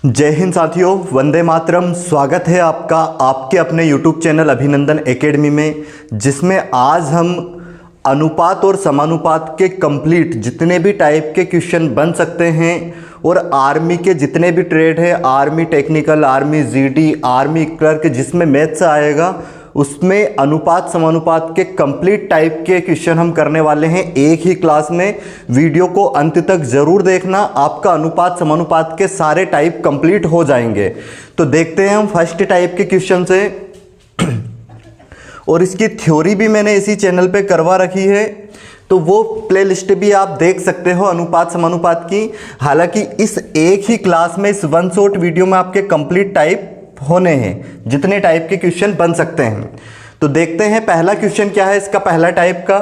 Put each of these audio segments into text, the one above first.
जय हिंद साथियों, वंदे मातरम। स्वागत है आपका आपके अपने YouTube चैनल अभिनंदन एकेडमी में, जिसमें आज हम अनुपात और समानुपात के कंप्लीट जितने भी टाइप के क्वेश्चन बन सकते हैं और आर्मी के जितने भी ट्रेड है, army technical, army GD, army clerk, जिसमें मैथ्स आएगा उसमें अनुपात समानुपात के कंप्लीट टाइप के क्वेश्चन हम करने वाले हैं एक ही क्लास में। वीडियो को अंत तक जरूर देखना, आपका अनुपात समानुपात के सारे टाइप कंप्लीट हो जाएंगे। तो देखते हैं हम फर्स्ट टाइप के क्वेश्चन से। और इसकी थ्योरी भी मैंने इसी चैनल पे करवा रखी है, तो वो प्लेलिस्ट भी आप देख सकते हो अनुपात समानुपात की। हालांकि इस एक ही क्लास में, इस वन शॉट वीडियो में आपके कंप्लीट टाइप होने हैं, जितने टाइप के क्वेश्चन बन सकते हैं। तो देखते हैं पहला क्वेश्चन क्या है इसका, पहला टाइप का।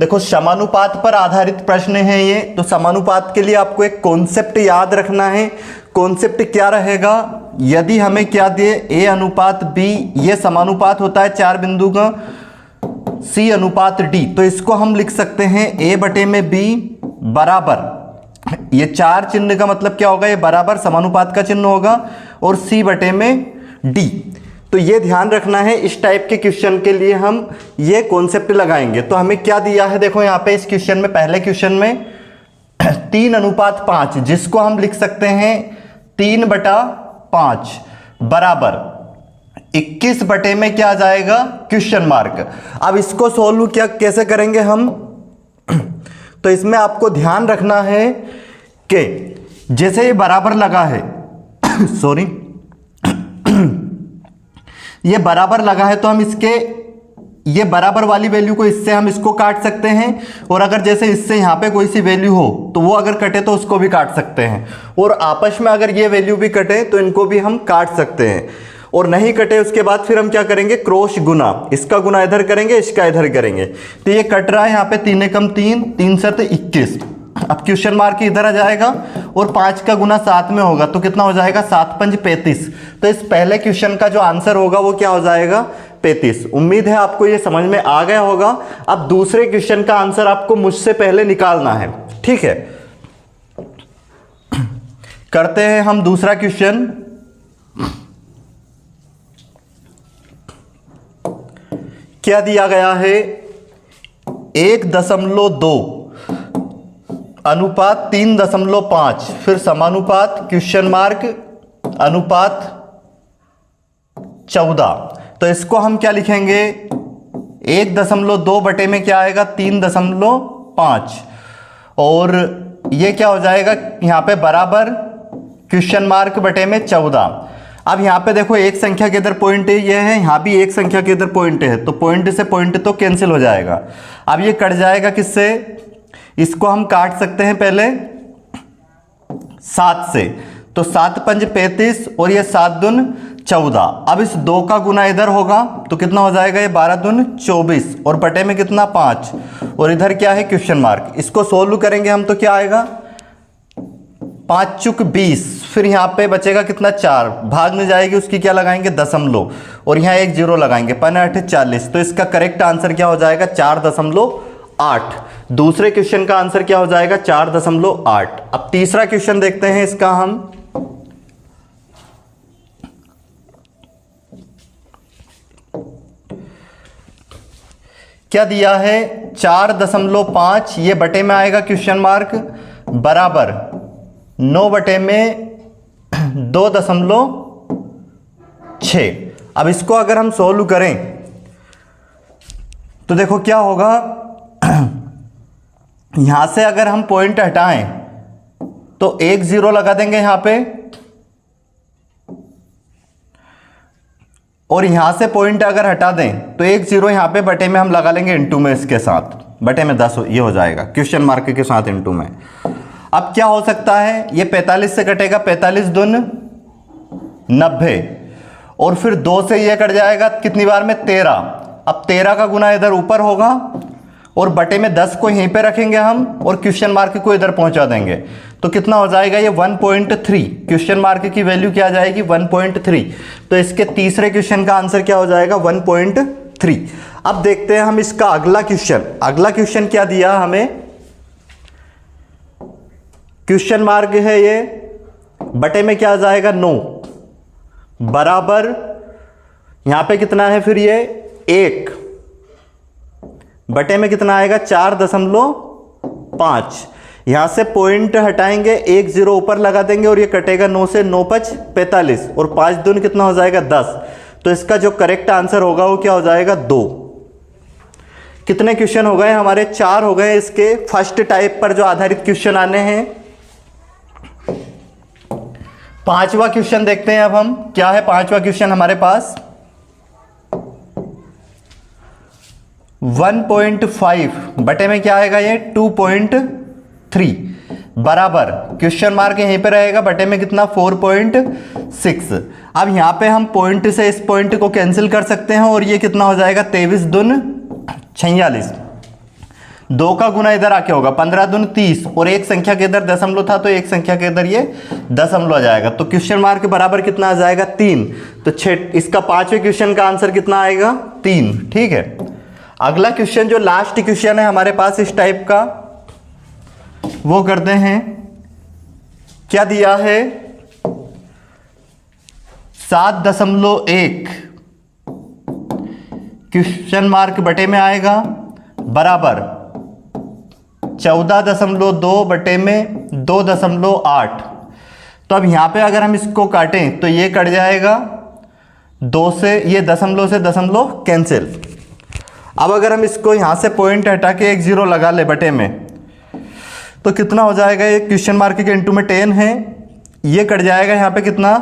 देखो, समानुपात पर आधारित प्रश्न है ये। तो समानुपात के लिए आपको एक कॉन्सेप्ट याद रखना है। कॉन्सेप्ट क्या रहेगा? यदि हमें क्या दिए, ए अनुपात बी, ये समानुपात होता है चार बिंदु का, सी अनुपात डी, तो इसको हम लिख सकते हैं ए बटे में बी बराबर, ये चार चिन्ह का मतलब क्या होगा, ये बराबर समानुपात का चिन्ह होगा, और सी बटे में डी। तो ये ध्यान रखना है, इस टाइप के क्वेश्चन के लिए हम ये कॉन्सेप्ट लगाएंगे। तो हमें क्या दिया है, देखो यहाँ पे इस क्वेश्चन में, पहले क्वेश्चन में 3 अनुपात 5, जिसको हम लिख सकते हैं 3/5 बराबर 21 बटे में क्या आ जाएगा, क्वेश्चन मार्क। अब इसको सोल्व क्या कैसे करेंगे हम, तो इसमें आपको ध्यान रखना है कि जैसे ये बराबर लगा है सॉरी ये बराबर लगा है, तो हम इसके ये बराबर वाली वैल्यू को इससे हम इसको काट सकते हैं, और अगर जैसे इससे यहां पे कोई सी वैल्यू हो तो वो अगर कटे तो उसको भी काट सकते हैं, और आपस में अगर ये वैल्यू भी कटे तो इनको भी हम काट सकते हैं, और नहीं कटे उसके बाद फिर हम क्या करेंगे, क्रॉस गुना, इसका गुना इधर करेंगे, इसका इधर करेंगे। तो ये कट रहा है यहाँ पे 3 एकम 3, 3 7 21। अब क्वेश्चन मार्क इधर आ जाएगा और 5 का गुना 7 में होगा, तो कितना हो जाएगा, 7 5 35। तो इस पहले क्वेश्चन का जो आंसर होगा वो क्या हो जाएगा, 35। उम्मीद है आपको ये समझ में आ गया होगा। अब दूसरे क्वेश्चन का आंसर आपको मुझसे पहले निकालना है, ठीक है। करते हैं हम दूसरा क्वेश्चन। क्या दिया गया है, 1.2 अनुपात 3.5, फिर समानुपात क्वेश्चन मार्क अनुपात 14। तो इसको हम क्या लिखेंगे, 1.2 बटे में क्या आएगा, 3.5, और ये क्या हो जाएगा यहां पे बराबर क्वेश्चन मार्क बटे में 14। अब यहां पे देखो एक संख्या के इधर पॉइंट है, ये है, यहां भी एक संख्या के इधर पॉइंट है, तो पॉइंट से पॉइंट तो कैंसिल हो जाएगा। अब ये कट जाएगा किससे, इसको हम काट सकते हैं पहले 7 से, तो 7 5 35 और ये 7 दून 14। अब इस 2 का गुना इधर होगा तो कितना हो जाएगा, ये 12 दून 24, और बटे में कितना 5, और इधर क्या है क्वेश्चन मार्क। इसको सोल्व करेंगे हम तो क्या आएगा, 5 चुक 20, फिर यहाँ पे बचेगा कितना 4, भाग में जाएगी उसकी क्या लगाएंगे, दशमलव, और यहाँ एक 0 लगाएंगे, 5 8 40। तो इसका करेक्ट आंसर क्या हो जाएगा, 4.8। दूसरे क्वेश्चन का आंसर क्या हो जाएगा, 4.8। अब तीसरा क्वेश्चन देखते हैं इसका हम। क्या दिया है, 4.5, ये बटे में आएगा क्वेश्चन मार्क बराबर 9 बटे में 2.6। अब इसको अगर हम सोल्व करें तो देखो क्या होगा, यहां से अगर हम पॉइंट हटाएं तो एक 0 लगा देंगे यहां पे, और यहां से पॉइंट अगर हटा दें तो एक 0 यहां पे बटे में हम लगा लेंगे इंटू में, इसके साथ बटे में 10 ये हो जाएगा क्वेश्चन मार्क के साथ इंटू में। अब क्या हो सकता है, ये 45 से कटेगा, 45 दून 90, और फिर 2 से ये कट जाएगा कितनी बार में, 13। अब 13 का गुना इधर ऊपर होगा, और बटे में 10 को यहीं पे रखेंगे हम, और क्वेश्चन मार्क को इधर पहुंचा देंगे, तो कितना हो जाएगा, ये 1.3। क्वेश्चन मार्क की वैल्यू क्या आ जाएगी, 1.3। तो इसके तीसरे क्वेश्चन का आंसर क्या हो जाएगा, 1.3। अब देखते हैं हम इसका अगला क्वेश्चन। अगला क्वेश्चन क्या दिया हमें, क्वेश्चन मार्क है ये बटे में क्या आ जाएगा 9 बराबर यहां पे कितना है फिर ये 1 बटे में कितना आएगा 4.5। यहां से पॉइंट हटाएंगे, 1 0 ऊपर लगा देंगे और ये कटेगा 9 से 9 5 45 और 5 दूनी कितना हो जाएगा 10। तो इसका जो करेक्ट आंसर होगा वो क्या हो जाएगा 2। कितने क्वेश्चन हो गए हमारे? 4 हो गए इसके फर्स्ट टाइप पर जो आधारित क्वेश्चन आने हैं। 5वां क्वेश्चन देखते हैं अब हम। क्या है 5वां क्वेश्चन हमारे पास? 1.5 बटे में क्या आएगा ये 2.3 बराबर क्वेश्चन मार्क यहीं पे रहेगा, बटे में कितना 4.6। अब यहां पे हम पॉइंट से इस पॉइंट को कैंसिल कर सकते हैं और ये कितना हो जाएगा 23 दून 46। 2 का गुना इधर आके होगा 15 दून 30 और एक संख्या के इधर दशमलव था तो एक संख्या के इधर ये दशमलव आ जाएगा। तो क्वेश्चन मार्क के बराबर कितना आ जाएगा 3। तो इसका 5वें क्वेश्चन का आंसर कितना आएगा 3। ठीक है, अगला क्वेश्चन जो लास्ट क्वेश्चन है हमारे पास इस टाइप का वो करते हैं। क्या दिया है 7.1 क्वेश्चन मार्क बटे में आएगा बराबर 14.2 बटे में 2.8। तो अब यहां पे अगर हम इसको काटें तो ये कट जाएगा 2 से, ये दशमलव से दशमलव कैंसिल। अब अगर हम इसको यहां से पॉइंट हटा के 1 0 लगा ले बटे में तो कितना हो जाएगा? ये क्वेश्चन मार्क के इंटू में 10 है, ये कट जाएगा यहां पे कितना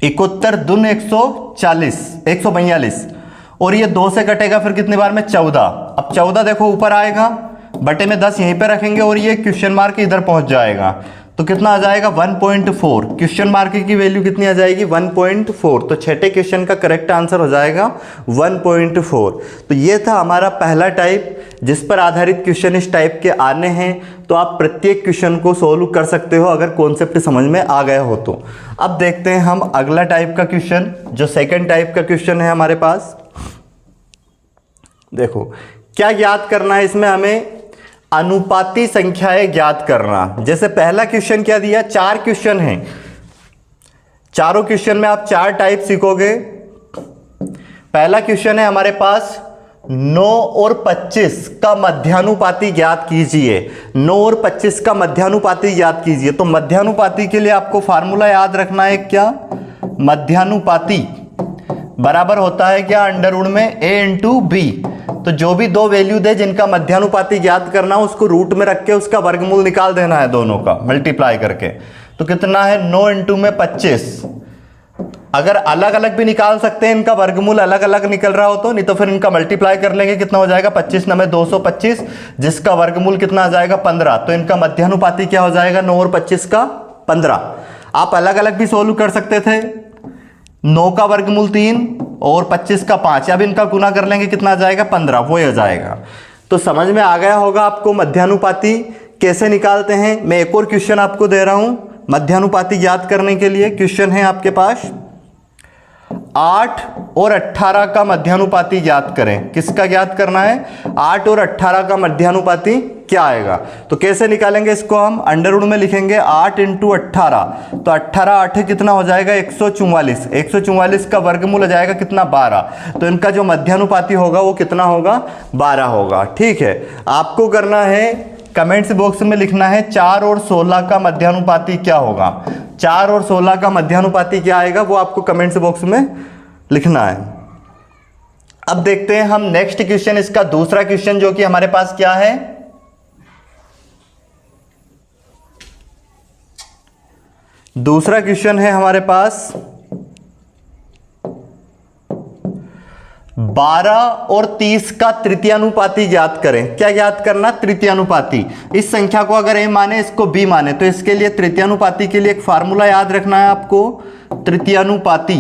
71 दून 142 और ये 2 से कटेगा फिर कितनी बार में 14। अब 14 देखो ऊपर आएगा, बटे में 10 यहीं पे रखेंगे और ये क्वेश्चन मार्क इधर पहुंच जाएगा तो कितना आ जाएगा 1.4। क्वेश्चन मार्क की वैल्यू कितनी आ जाएगी 1.4। तो छठे क्वेश्चन का करेक्ट आंसर हो जाएगा 1.4। तो ये था हमारा पहला टाइप जिस पर आधारित क्वेश्चन इस टाइप के आने हैं। तो आप प्रत्येक क्वेश्चन को सोल्व कर सकते हो अगर कॉन्सेप्ट समझ में आ गया हो तो। अब देखते हैं हम अगला टाइप का क्वेश्चन जो सेकेंड टाइप का क्वेश्चन है हमारे पास। देखो क्या ज्ञात करना है इसमें, हमें अनुपाती संख्याएं ज्ञात करना। जैसे पहला क्वेश्चन क्या दिया, 4 क्वेश्चन हैं, चारों क्वेश्चन में आप 4 टाइप सीखोगे। पहला क्वेश्चन है हमारे पास 9 और 25 का मध्यानुपाती ज्ञात कीजिए। 9 और 25 का मध्यानुपाती ज्ञात कीजिए। तो मध्यानुपाती के लिए आपको फार्मूला याद रखना है क्या, मध्यानुपाती बराबर होता है क्या अंडरवुड में a इंटू बी। तो जो भी 2 वैल्यू दे जिनका मध्यानुपाती ज्ञात करना हो उसको रूट में रख के उसका वर्गमूल निकाल देना है, दोनों का मल्टीप्लाई करके। तो कितना है 9 इंटू में 25। अगर अलग अलग भी निकाल सकते हैं, इनका वर्गमूल अलग अलग निकल रहा हो तो, नहीं तो फिर इनका मल्टीप्लाई कर लेंगे। कितना हो जाएगा 25 9 में 225 जिसका वर्गमूल कितना आ जाएगा 15। तो इनका मध्यानुपाती क्या हो जाएगा 9 और 25 का 15। आप अलग अलग भी सोल्व कर सकते थे, 9 का वर्गमूल 3 और 25 का 5। अब इनका गुना कर लेंगे कितना आ जाएगा 15, वो हो जाएगा। तो समझ में आ गया होगा आपको मध्यानुपाती कैसे निकालते हैं। मैं एक और क्वेश्चन आपको दे रहा हूं मध्यानुपाती ज्ञात करने के लिए। क्वेश्चन है आपके पास 8 और 18 का मध्यानुपाती ज्ञात करें। किसका ज्ञात करना है, 8 और 18 का मध्यानुपाती क्या आएगा। तो कैसे निकालेंगे इसको, हम अंडरवुड में लिखेंगे 8 इंटू 18। तो 18 8 कितना हो जाएगा 144। 144 का वर्गमूल हो जाएगा कितना 12। तो इनका जो मध्यानुपाती होगा वो कितना होगा 12 होगा। ठीक है, आपको करना है कमेंट्स बॉक्स में लिखना है 4 और 16 का मध्यानुपाती क्या होगा। 4 और 16 का मध्यानुपाती क्या आएगा वो आपको कमेंट्स बॉक्स में लिखना है। अब देखते हैं हम नेक्स्ट क्वेश्चन, इसका दूसरा क्वेश्चन जो कि हमारे पास क्या है, दूसरा क्वेश्चन है हमारे पास 12 और 30 का तृतीयानुपाती ज्ञात करें। क्या ज्ञात करना, तृतीयानुपाती। इस संख्या को अगर a माने इसको b माने तो इसके लिए तृतीयानुपाती के लिए एक फार्मूला याद रखना है आपको। तृतीयानुपाती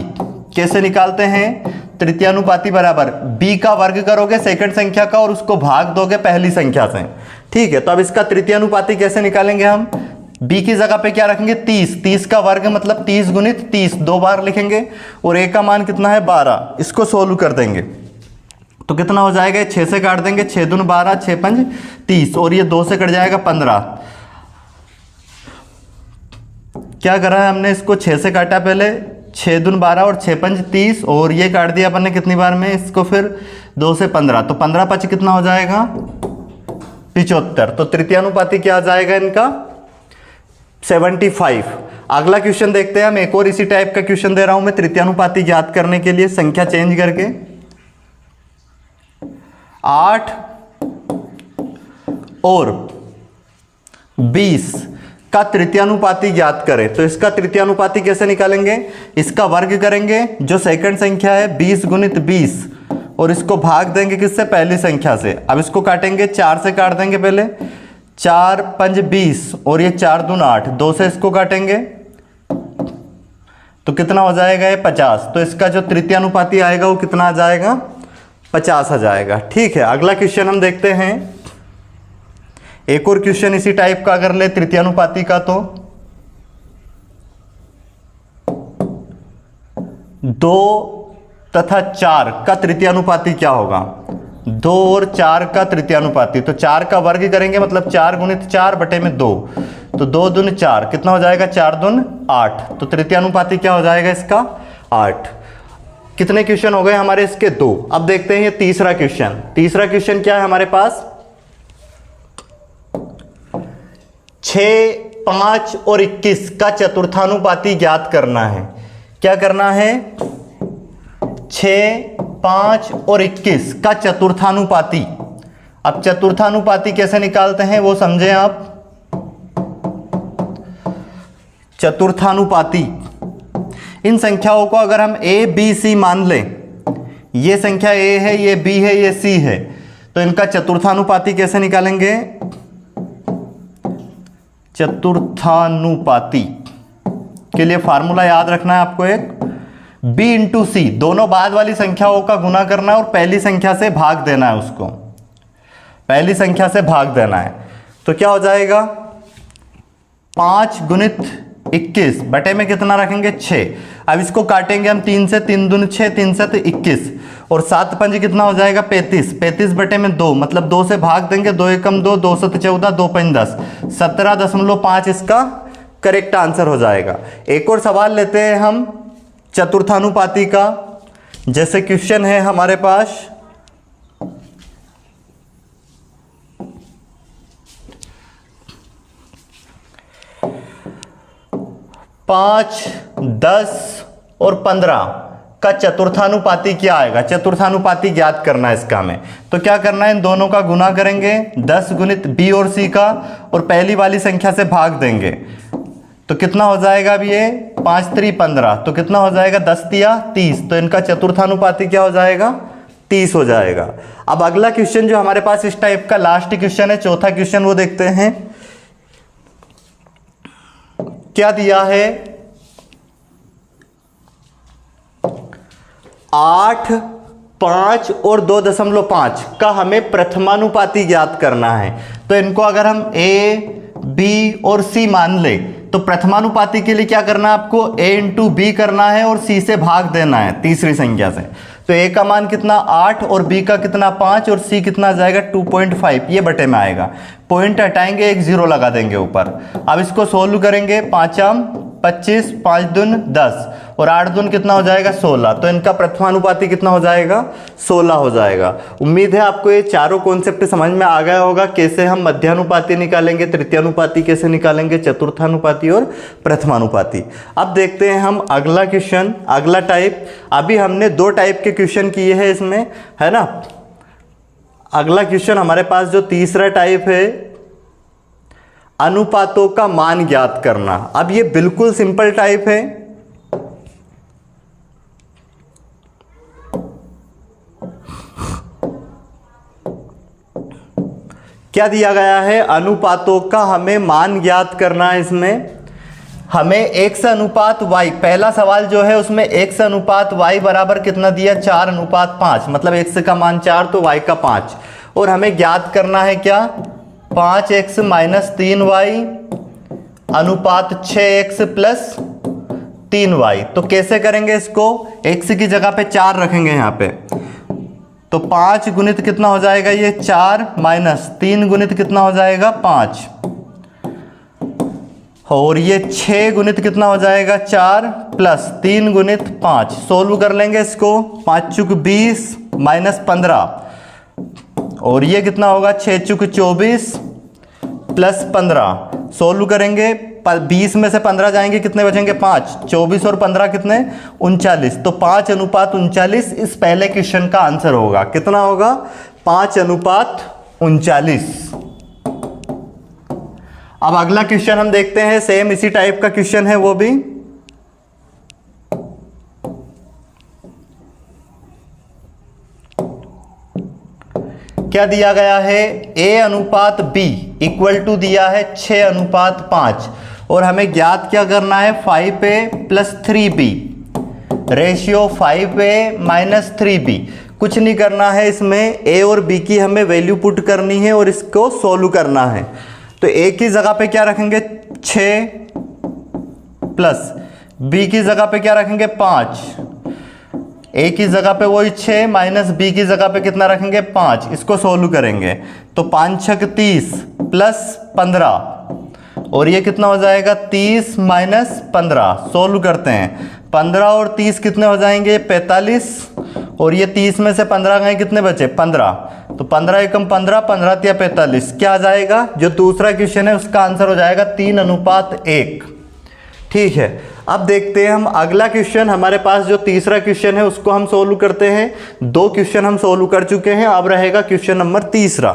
कैसे निकालते हैं, तृतीयानुपाती बराबर b का वर्ग करोगे सेकंड संख्या का और उसको भाग दोगे पहली संख्या से। ठीक है, तो अब इसका तृतीयानुपाती कैसे निकालेंगे हम, b की जगह पे क्या रखेंगे 30। 30 का वर्ग मतलब 30 गुणित 30 2 बार लिखेंगे और a का मान कितना है 12। इसको सोल्व कर देंगे तो कितना हो जाएगा, 6 से काट देंगे, 6 दून 12 6 5 30 और ये 2 से कट जाएगा 15। क्या करा है हमने, इसको 6 से काटा पहले, 6 दून 12 और 6 पंच 30, और ये काट दिया अपन ने कितनी बार में, इसको फिर 2 से 15, तो 15 5 कितना हो जाएगा 75। तो तृतीयानुपाती क्या आ जाएगा इनका 75। अगला क्वेश्चन देखते हैं हम, एक और इसी टाइप का क्वेश्चन दे रहा हूं मैं तृतीयानुपाती ज्ञात करने के लिए, संख्या चेंज करके 8 और 20 का तृतीयानुपाती ज्ञात करें। तो इसका तृतीयानुपाती कैसे निकालेंगे, इसका वर्ग करेंगे, जो सेकंड संख्या है 20 गुणित 20, और इसको भाग देंगे किससे, पहली संख्या से। अब इसको काटेंगे, 4 से काट देंगे पहले, 4 5 20 और ये 4 दून 8, 2 से इसको काटेंगे तो कितना हो जाएगा ये 50। तो इसका जो तृतीयानुपाती आएगा वो कितना आ जाएगा 50 आ जाएगा। ठीक है, अगला क्वेश्चन हम देखते हैं, एक और क्वेश्चन इसी टाइप का अगर ले तृतीयानुपाती का, तो 2 तथा 4 का तृतीयानुपाती क्या होगा, 2 और 4 का तृतीयानुपाती। तो 4 का वर्ग करेंगे, मतलब 4 गुणित 4 बटे में 2, तो 2 दून 4 कितना हो जाएगा, 4 दून 8। तो तृतीयानुपाती क्या हो जाएगा इसका 8। कितने क्वेश्चन हो गए हमारे इसके 2। अब देखते हैं ये तीसरा क्वेश्चन। तीसरा क्वेश्चन क्या है हमारे पास, 6 5 और 21 का चतुर्थानुपाती ज्ञात करना है। क्या करना है, 6 5 और 21 का चतुर्थानुपाती। अब चतुर्थानुपाती कैसे निकालते हैं वो समझें आप। चतुर्थानुपाती, इन संख्याओं को अगर हम a b c मान लें, ये संख्या a है, ये b है, ये c है, तो इनका चतुर्थानुपाती कैसे निकालेंगे, चतुर्थानुपाती के लिए फार्मूला याद रखना है आपको, एक b इंटू सी, दोनों बाद वाली संख्याओं का गुना करना है और पहली संख्या से भाग देना है, उसको पहली संख्या से भाग देना है। तो क्या हो जाएगा 5 गुणित 21 बटे में कितना रखेंगे 6। अब इसको काटेंगे हम 3 से, 3 दून 6, 3 से 21, और 7 पंज कितना हो जाएगा 35, 35 बटे में 2, मतलब 2 से भाग देंगे, 2 एकम 2, 2 7 14, 2 5 10, 17.5 इसका करेक्ट आंसर हो जाएगा। एक और सवाल लेते हैं हम चतुर्थानुपाती का। जैसे क्वेश्चन है हमारे पास 5 10 और 15 का चतुर्थानुपाती क्या आएगा, चतुर्थानुपाती ज्ञात करना है इसका हमें। तो क्या करना है, इन दोनों का गुना करेंगे 10 गुणित b और c का, और पहली वाली संख्या से भाग देंगे, तो कितना हो जाएगा, अब ये 5 3 15, तो कितना हो जाएगा 10 तिया 30। तो इनका चतुर्थानुपाती क्या हो जाएगा 30 हो जाएगा। अब अगला क्वेश्चन जो हमारे पास इस टाइप का लास्ट क्वेश्चन है, चौथा क्वेश्चन, वो देखते हैं। क्या दिया है, 8 5 और 2.5 का हमें प्रथमानुपाती ज्ञात करना है। तो इनको अगर हम a b और c मान ले, तो प्रथमानुपाती के लिए क्या करना है आपको, a इंटू b करना है और c से भाग देना है तीसरी संख्या से। तो a का मान कितना 8 और b का कितना 5 और c कितना आ जाएगा 2.5, ये बटे में आएगा। पॉइंट हटाएंगे, एक 0 लगा देंगे ऊपर। अब इसको सोल्व करेंगे, 5 25, 5 दून 10 और 8 दून कितना हो जाएगा 16। तो इनका प्रथमानुपाती कितना हो जाएगा 16 हो जाएगा। उम्मीद है आपको ये चारों कॉन्सेप्ट समझ में आ गया होगा, कैसे हम मध्यानुपाती निकालेंगे, तृतीयानुपाती कैसे निकालेंगे, चतुर्थानुपाती और प्रथमानुपाती। अब देखते हैं हम अगला क्वेश्चन, अगला टाइप। अभी हमने 2 टाइप के क्वेश्चन किए हैं इसमें, है ना। अगला क्वेश्चन हमारे पास जो तीसरा टाइप है, अनुपातों का मान ज्ञात करना। अब ये बिल्कुल सिंपल टाइप है। क्या दिया गया है, अनुपातों का हमें मान ज्ञात करना है। इसमें हमें x अनुपात y, पहला सवाल जो है उसमें x अनुपात y बराबर कितना दिया 4:5, मतलब x का मान 4 तो y का 5, और हमें ज्ञात करना है क्या 5x माइनस 3y अनुपात 6x प्लस 3y। तो कैसे करेंगे इसको, x की जगह पे 4 रखेंगे यहाँ पे, तो 5 गुणित कितना हो जाएगा ये 4 माइनस 3 गुणित कितना हो जाएगा 5, और ये 6 गुणित कितना हो जाएगा 4 प्लस 3 गुणित 5। सोल्व कर लेंगे इसको, 5 चुक 20 माइनस 15 और ये कितना होगा 6 चुक 24 प्लस 15। सोल्व करेंगे 20 में से 15 जाएंगे कितने बचेंगे 5, 24 और 15 कितने 39। तो 5:39 इस पहले क्वेश्चन का आंसर होगा। कितना होगा 5:39। अब अगला क्वेश्चन हम देखते हैं, सेम इसी टाइप का क्वेश्चन है वो भी। क्या दिया गया है, A/B इक्वल टू दिया है 6:5 और हमें ज्ञात क्या करना है 5A + 3B, ratio 5A - 3B। कुछ नहीं करना है, इसमें A और B की हमें वैल्यू पुट करनी है और इसको सोल्व करना है। तो A की जगह पे क्या रखेंगे 6 प्लस B की जगह पे क्या रखेंगे 5, A की जगह पे वही 6 माइनस B की जगह पे कितना रखेंगे 5। इसको सोल्व करेंगे तो 5 × 6 = 30 प्लस 15 और ये कितना हो जाएगा 30 माइनस 15। सोल्व करते हैं, 15 और 30 कितने हो जाएंगे 45 और ये 30 में से 15 गए कितने बचे 15। तो 15 एकम 15, 15 × 45 क्या आ जाएगा, जो दूसरा क्वेश्चन है उसका आंसर हो जाएगा 3:1। ठीक है, अब देखते हैं हम अगला क्वेश्चन। हमारे पास जो तीसरा क्वेश्चन है उसको हम सोल्व करते हैं। 2 क्वेश्चन हम सोल्व कर चुके हैं, अब रहेगा क्वेश्चन नंबर तीसरा।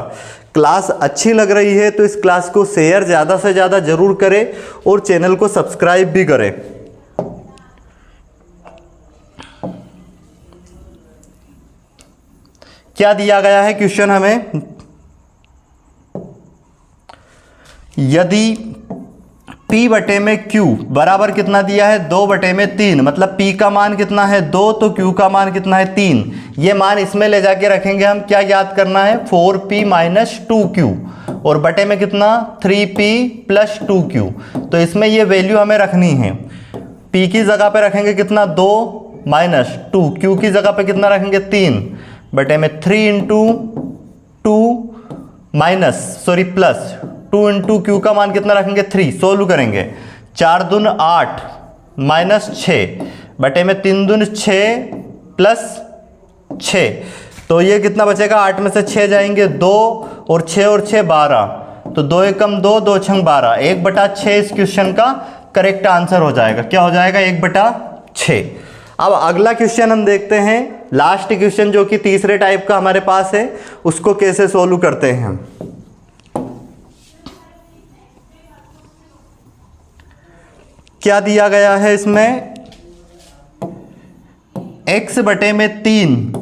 क्लास अच्छी लग रही है तो इस क्लास को शेयर ज़्यादा से ज़्यादा जरूर करें और चैनल को सब्सक्राइब भी करें। क्या दिया गया है क्वेश्चन हमें, यदि P/Q बराबर कितना दिया है 2/3, मतलब P का मान कितना है 2 तो Q का मान कितना है 3। ये मान इसमें ले जाके रखेंगे हम, क्या याद करना है 4P - 2Q और बटे में कितना 3P + 2Q। तो इसमें ये वैल्यू हमें रखनी है। P की जगह पे रखेंगे कितना 2 माइनस 2, Q की जगह पे कितना रखेंगे 3 बटे में 3 × 2 माइनस प्लस 2 × Q का मान कितना रखेंगे 3। सोल्व करेंगे 4 दून 8 माइनस 6 बटे में 3 दून 6 प्लस 6। तो ये कितना बचेगा 8 में से 6 जाएंगे 2 और 6 और 6 12। तो 2 एकम 2, 2 छंग 12, 1/6 इस क्वेश्चन का करेक्ट आंसर हो जाएगा। क्या हो जाएगा 1/6। अब अगला क्वेश्चन हम देखते हैं, लास्ट क्वेश्चन जो कि तीसरे टाइप का हमारे पास है, उसको कैसे सोल्व करते हैं हम। क्या दिया गया है इसमें x/3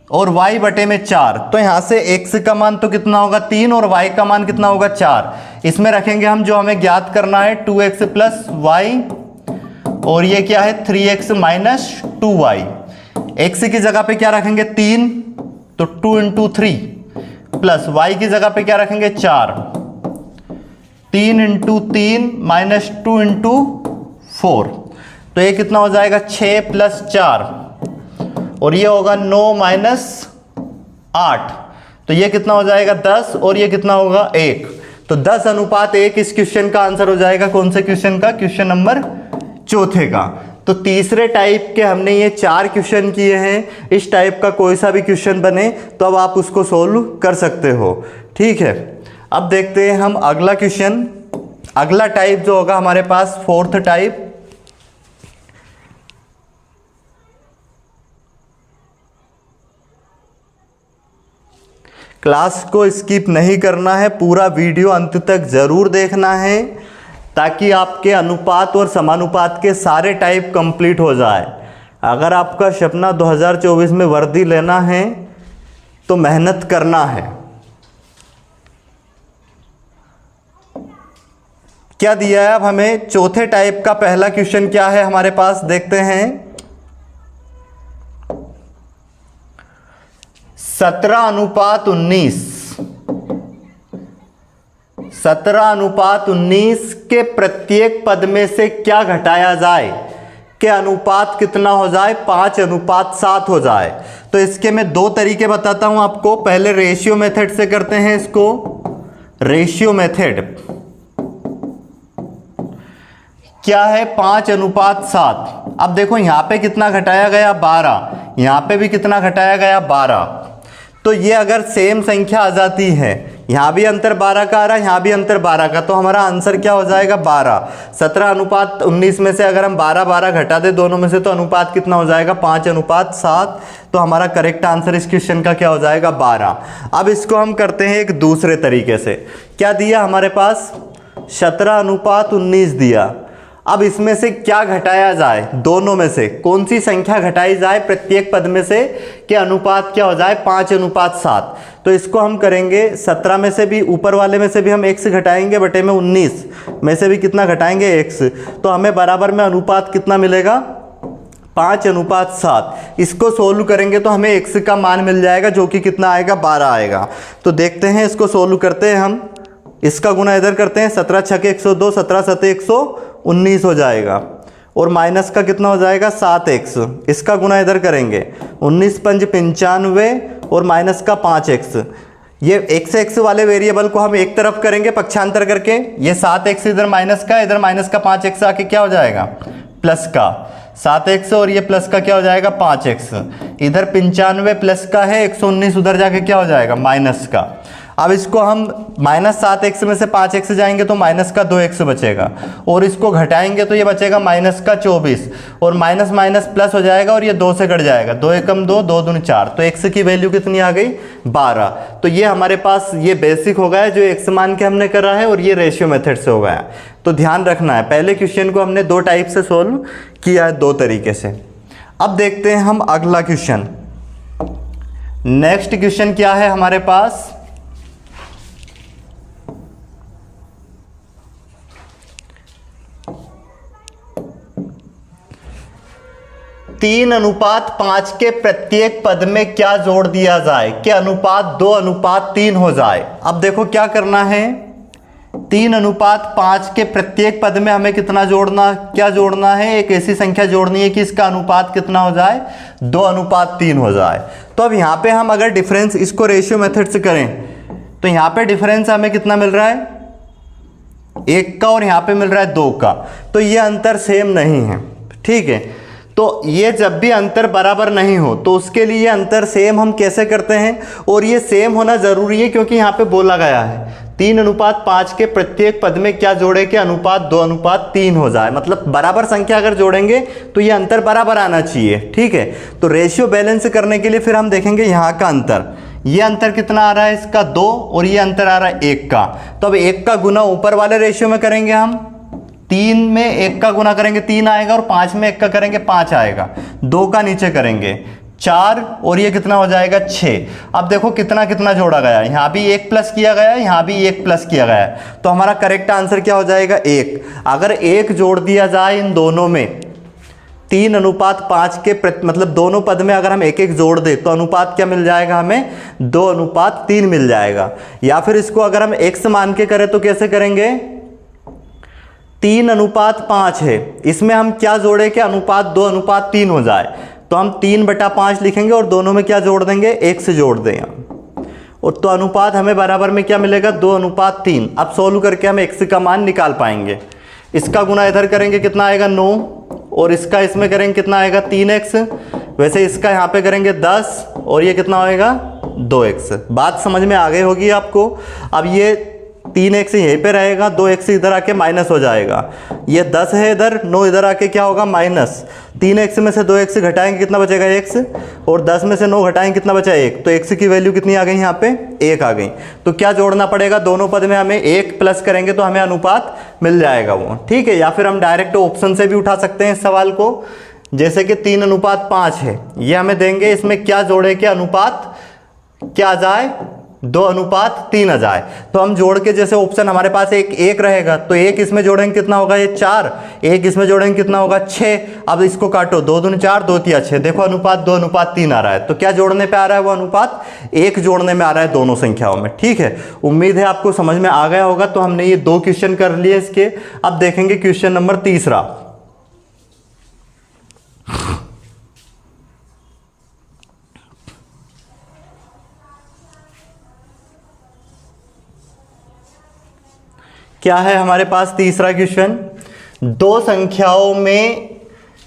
और y/4। तो यहां से x का मान तो कितना होगा 3 और y का मान कितना होगा 4। इसमें रखेंगे हम जो हमें ज्ञात करना है 2x + y और ये क्या है 3x - 2y। x की जगह पे क्या रखेंगे 3 तो 2 × 3 प्लस y की जगह पे क्या रखेंगे 4, 3 × 3 माइनस 2 × 4। तो ये कितना हो जाएगा 6 + 4 और ये होगा 9 माइनस 8। तो ये कितना हो जाएगा 10 और ये कितना होगा 1। तो 10:1 इस क्वेश्चन का आंसर हो जाएगा। कौन से क्वेश्चन का, क्वेश्चन नंबर चौथे का। तो तीसरे टाइप के हमने ये 4 क्वेश्चन किए हैं। इस टाइप का कोई सा भी क्वेश्चन बने तो अब आप उसको सोल्व कर सकते हो। ठीक है, अब देखते हैं हम अगला क्वेश्चन। अगला टाइप जो होगा हमारे पास 4th टाइप। क्लास को स्किप नहीं करना है, पूरा वीडियो अंत तक जरूर देखना है ताकि आपके अनुपात और समानुपात के सारे टाइप कंप्लीट हो जाए। अगर आपका सपना 2024 में वर्दी लेना है तो मेहनत करना है। क्या दिया है अब हमें चौथे टाइप का पहला क्वेश्चन क्या है हमारे पास, देखते हैं। 17:19 17:19 के प्रत्येक पद में से क्या घटाया जाए के अनुपात कितना हो जाए 5:7 हो जाए। तो इसके मैं 2 तरीके बताता हूं आपको। पहले रेशियो मेथड से करते हैं इसको, रेशियो मेथड। क्या है 5:7। अब देखो यहाँ पे कितना घटाया गया 12, यहाँ पे भी कितना घटाया गया 12। तो ये अगर सेम संख्या आ जाती है, यहाँ भी अंतर 12 का आ रहा है, यहाँ भी अंतर 12 का, तो हमारा आंसर क्या हो जाएगा 12। 17:19 में से अगर हम 12 घटा दे दोनों में से तो अनुपात कितना हो जाएगा 5:7। तो हमारा करेक्ट आंसर इस क्वेश्चन का क्या हो जाएगा 12। अब इसको हम करते हैं एक दूसरे तरीके से। क्या दिया हमारे पास 17:19 दिया। अब इसमें से क्या घटाया जाए, दोनों में से कौन सी संख्या घटाई जाए प्रत्येक पद में से कि अनुपात क्या हो जाए 5:7। तो इसको हम करेंगे 17 में से भी, ऊपर वाले में से भी हम x घटाएंगे, बटे में 19 में से भी कितना घटाएंगे x, तो हमें बराबर में अनुपात कितना मिलेगा 5:7। इसको सोल्व करेंगे तो हमें x का मान मिल जाएगा जो कि कितना आएगा 12 आएगा। तो देखते हैं, इसको सोल्व करते हैं हम। इसका गुना इधर करते हैं, 17 × 6 = 102, 17 × 7 = 119 हो जाएगा, और माइनस का कितना हो जाएगा 7x। इसका गुना इधर करेंगे, 19 × 5 = 95 और माइनस का 5x। ये x वाले वेरिएबल को हम एक तरफ करेंगे पक्षांतर करके, ये 7x इधर माइनस का, इधर माइनस का 5x आके क्या हो जाएगा प्लस का 7x, और ये प्लस का क्या हो जाएगा 5x। इधर 95 प्लस का है, 119 उधर जाके क्या हो जाएगा माइनस का। अब इसको हम -7x में से 5x जाएंगे तो माइनस का 2x बचेगा, और इसको घटाएंगे तो ये बचेगा माइनस का 24, और माइनस माइनस प्लस हो जाएगा और ये 2 से कट जाएगा, 2 एकम 2, 2 दूनी 4, तो x की वैल्यू कितनी आ गई 12। तो ये हमारे पास ये बेसिक हो गया जो x मान के हमने करा है, और ये रेशियो मेथड से हो गया। तो ध्यान रखना है, पहले क्वेश्चन को हमने 2 टाइप से सोल्व किया है, 2 तरीके से। अब देखते हैं हम अगला क्वेश्चन। नेक्स्ट क्वेश्चन क्या है हमारे पास, 3:5 के प्रत्येक पद में क्या जोड़ दिया जाए कि अनुपात 2:3 हो जाए। अब देखो क्या करना है, 3:5 के प्रत्येक पद में हमें कितना जोड़ना, क्या जोड़ना है, एक ऐसी संख्या जोड़नी है कि इसका अनुपात कितना हो जाए 2:3 हो जाए। तो अब यहाँ पे हम अगर डिफरेंस इसको रेशियो मेथड से करें तो यहाँ पे डिफरेंस हमें कितना मिल रहा है 1 का, और यहाँ पे मिल रहा है 2 का। तो ये अंतर सेम नहीं है, ठीक है। तो ये जब भी अंतर बराबर नहीं हो तो उसके लिए अंतर सेम हम कैसे करते हैं, और ये सेम होना जरूरी है क्योंकि यहाँ पे बोला गया है 3:5 के प्रत्येक पद में क्या जोड़े कि अनुपात 2:3 हो जाए। मतलब बराबर संख्या अगर जोड़ेंगे तो ये अंतर बराबर आना चाहिए, ठीक है। तो रेशियो बैलेंस करने के लिए फिर हम देखेंगे यहाँ का अंतर, ये अंतर कितना आ रहा है इसका 2, और ये अंतर आ रहा है 1 का। तो अब 1 का गुना ऊपर वाले रेशियो में करेंगे हम, 3 में 1 का गुना करेंगे 3 आएगा, और 5 में 1 का करेंगे 5 आएगा, 2 का नीचे करेंगे 4, और ये कितना हो जाएगा 6। अब देखो कितना कितना जोड़ा गया, यहाँ भी 1 प्लस किया गया है, यहाँ भी 1 प्लस किया गया है, तो हमारा करेक्ट आंसर क्या हो जाएगा 1। अगर 1 जोड़ दिया जाए इन दोनों में 3:5 के मतलब दोनों पद में अगर हम 1 जोड़ दे तो अनुपात क्या मिल जाएगा हमें 2:3 मिल जाएगा। या फिर इसको अगर हम x मान के करें तो कैसे करेंगे, 3:5 है, इसमें हम क्या जोड़े कि अनुपात 2:3 हो जाए, तो हम 3/5 लिखेंगे और दोनों में क्या जोड़ देंगे 1 से जोड़ देंगे, और तो अनुपात हमें बराबर में क्या मिलेगा 2:3। अब सोल्व करके हम x का मान निकाल पाएंगे। इसका गुना इधर करेंगे कितना आएगा 9, और इसका इसमें करेंगे कितना आएगा 3x, वैसे इसका यहाँ पे करेंगे 10, और ये कितना होएगा 2x। बात समझ में आ गई होगी आपको। अब ये 3x यहीं पे रहेगा, 2x इधर आके माइनस हो जाएगा, ये 10 है इधर, 9 इधर आके क्या होगा माइनस, 3x में से 2x घटाएंगे कितना बचेगा x, और 10 में से 9 घटाएंगे कितना बचा 1, तो x की वैल्यू कितनी आ गई यहाँ पे 1 आ गई। तो क्या जोड़ना पड़ेगा, दोनों पद में हमें 1 प्लस करेंगे तो हमें अनुपात मिल जाएगा वो, ठीक है। या फिर हम डायरेक्ट ऑप्शन से भी उठा सकते हैं इस सवाल को, जैसे कि 3:5 है, ये हमें देंगे, इसमें क्या जोड़े कि अनुपात क्या आ जाए 2:3 आ जाए। तो हम जोड़ के, जैसे ऑप्शन हमारे पास एक रहेगा तो 1 इसमें जोड़ेंगे कितना होगा ये 4, 1 इसमें जोड़ेंगे कितना होगा 6। अब इसको काटो, 2 दूनी 4, 2 तिया 6, देखो अनुपात 2:3 आ रहा है। तो क्या जोड़ने पे आ रहा है वो अनुपात 1 जोड़ने में आ रहा है दोनों संख्याओं में, ठीक है। उम्मीद है आपको समझ में आ गया होगा। तो हमने ये 2 क्वेश्चन कर लिए इसके। अब देखेंगे क्वेश्चन नंबर 3। क्या है हमारे पास तीसरा क्वेश्चन, दो संख्याओं में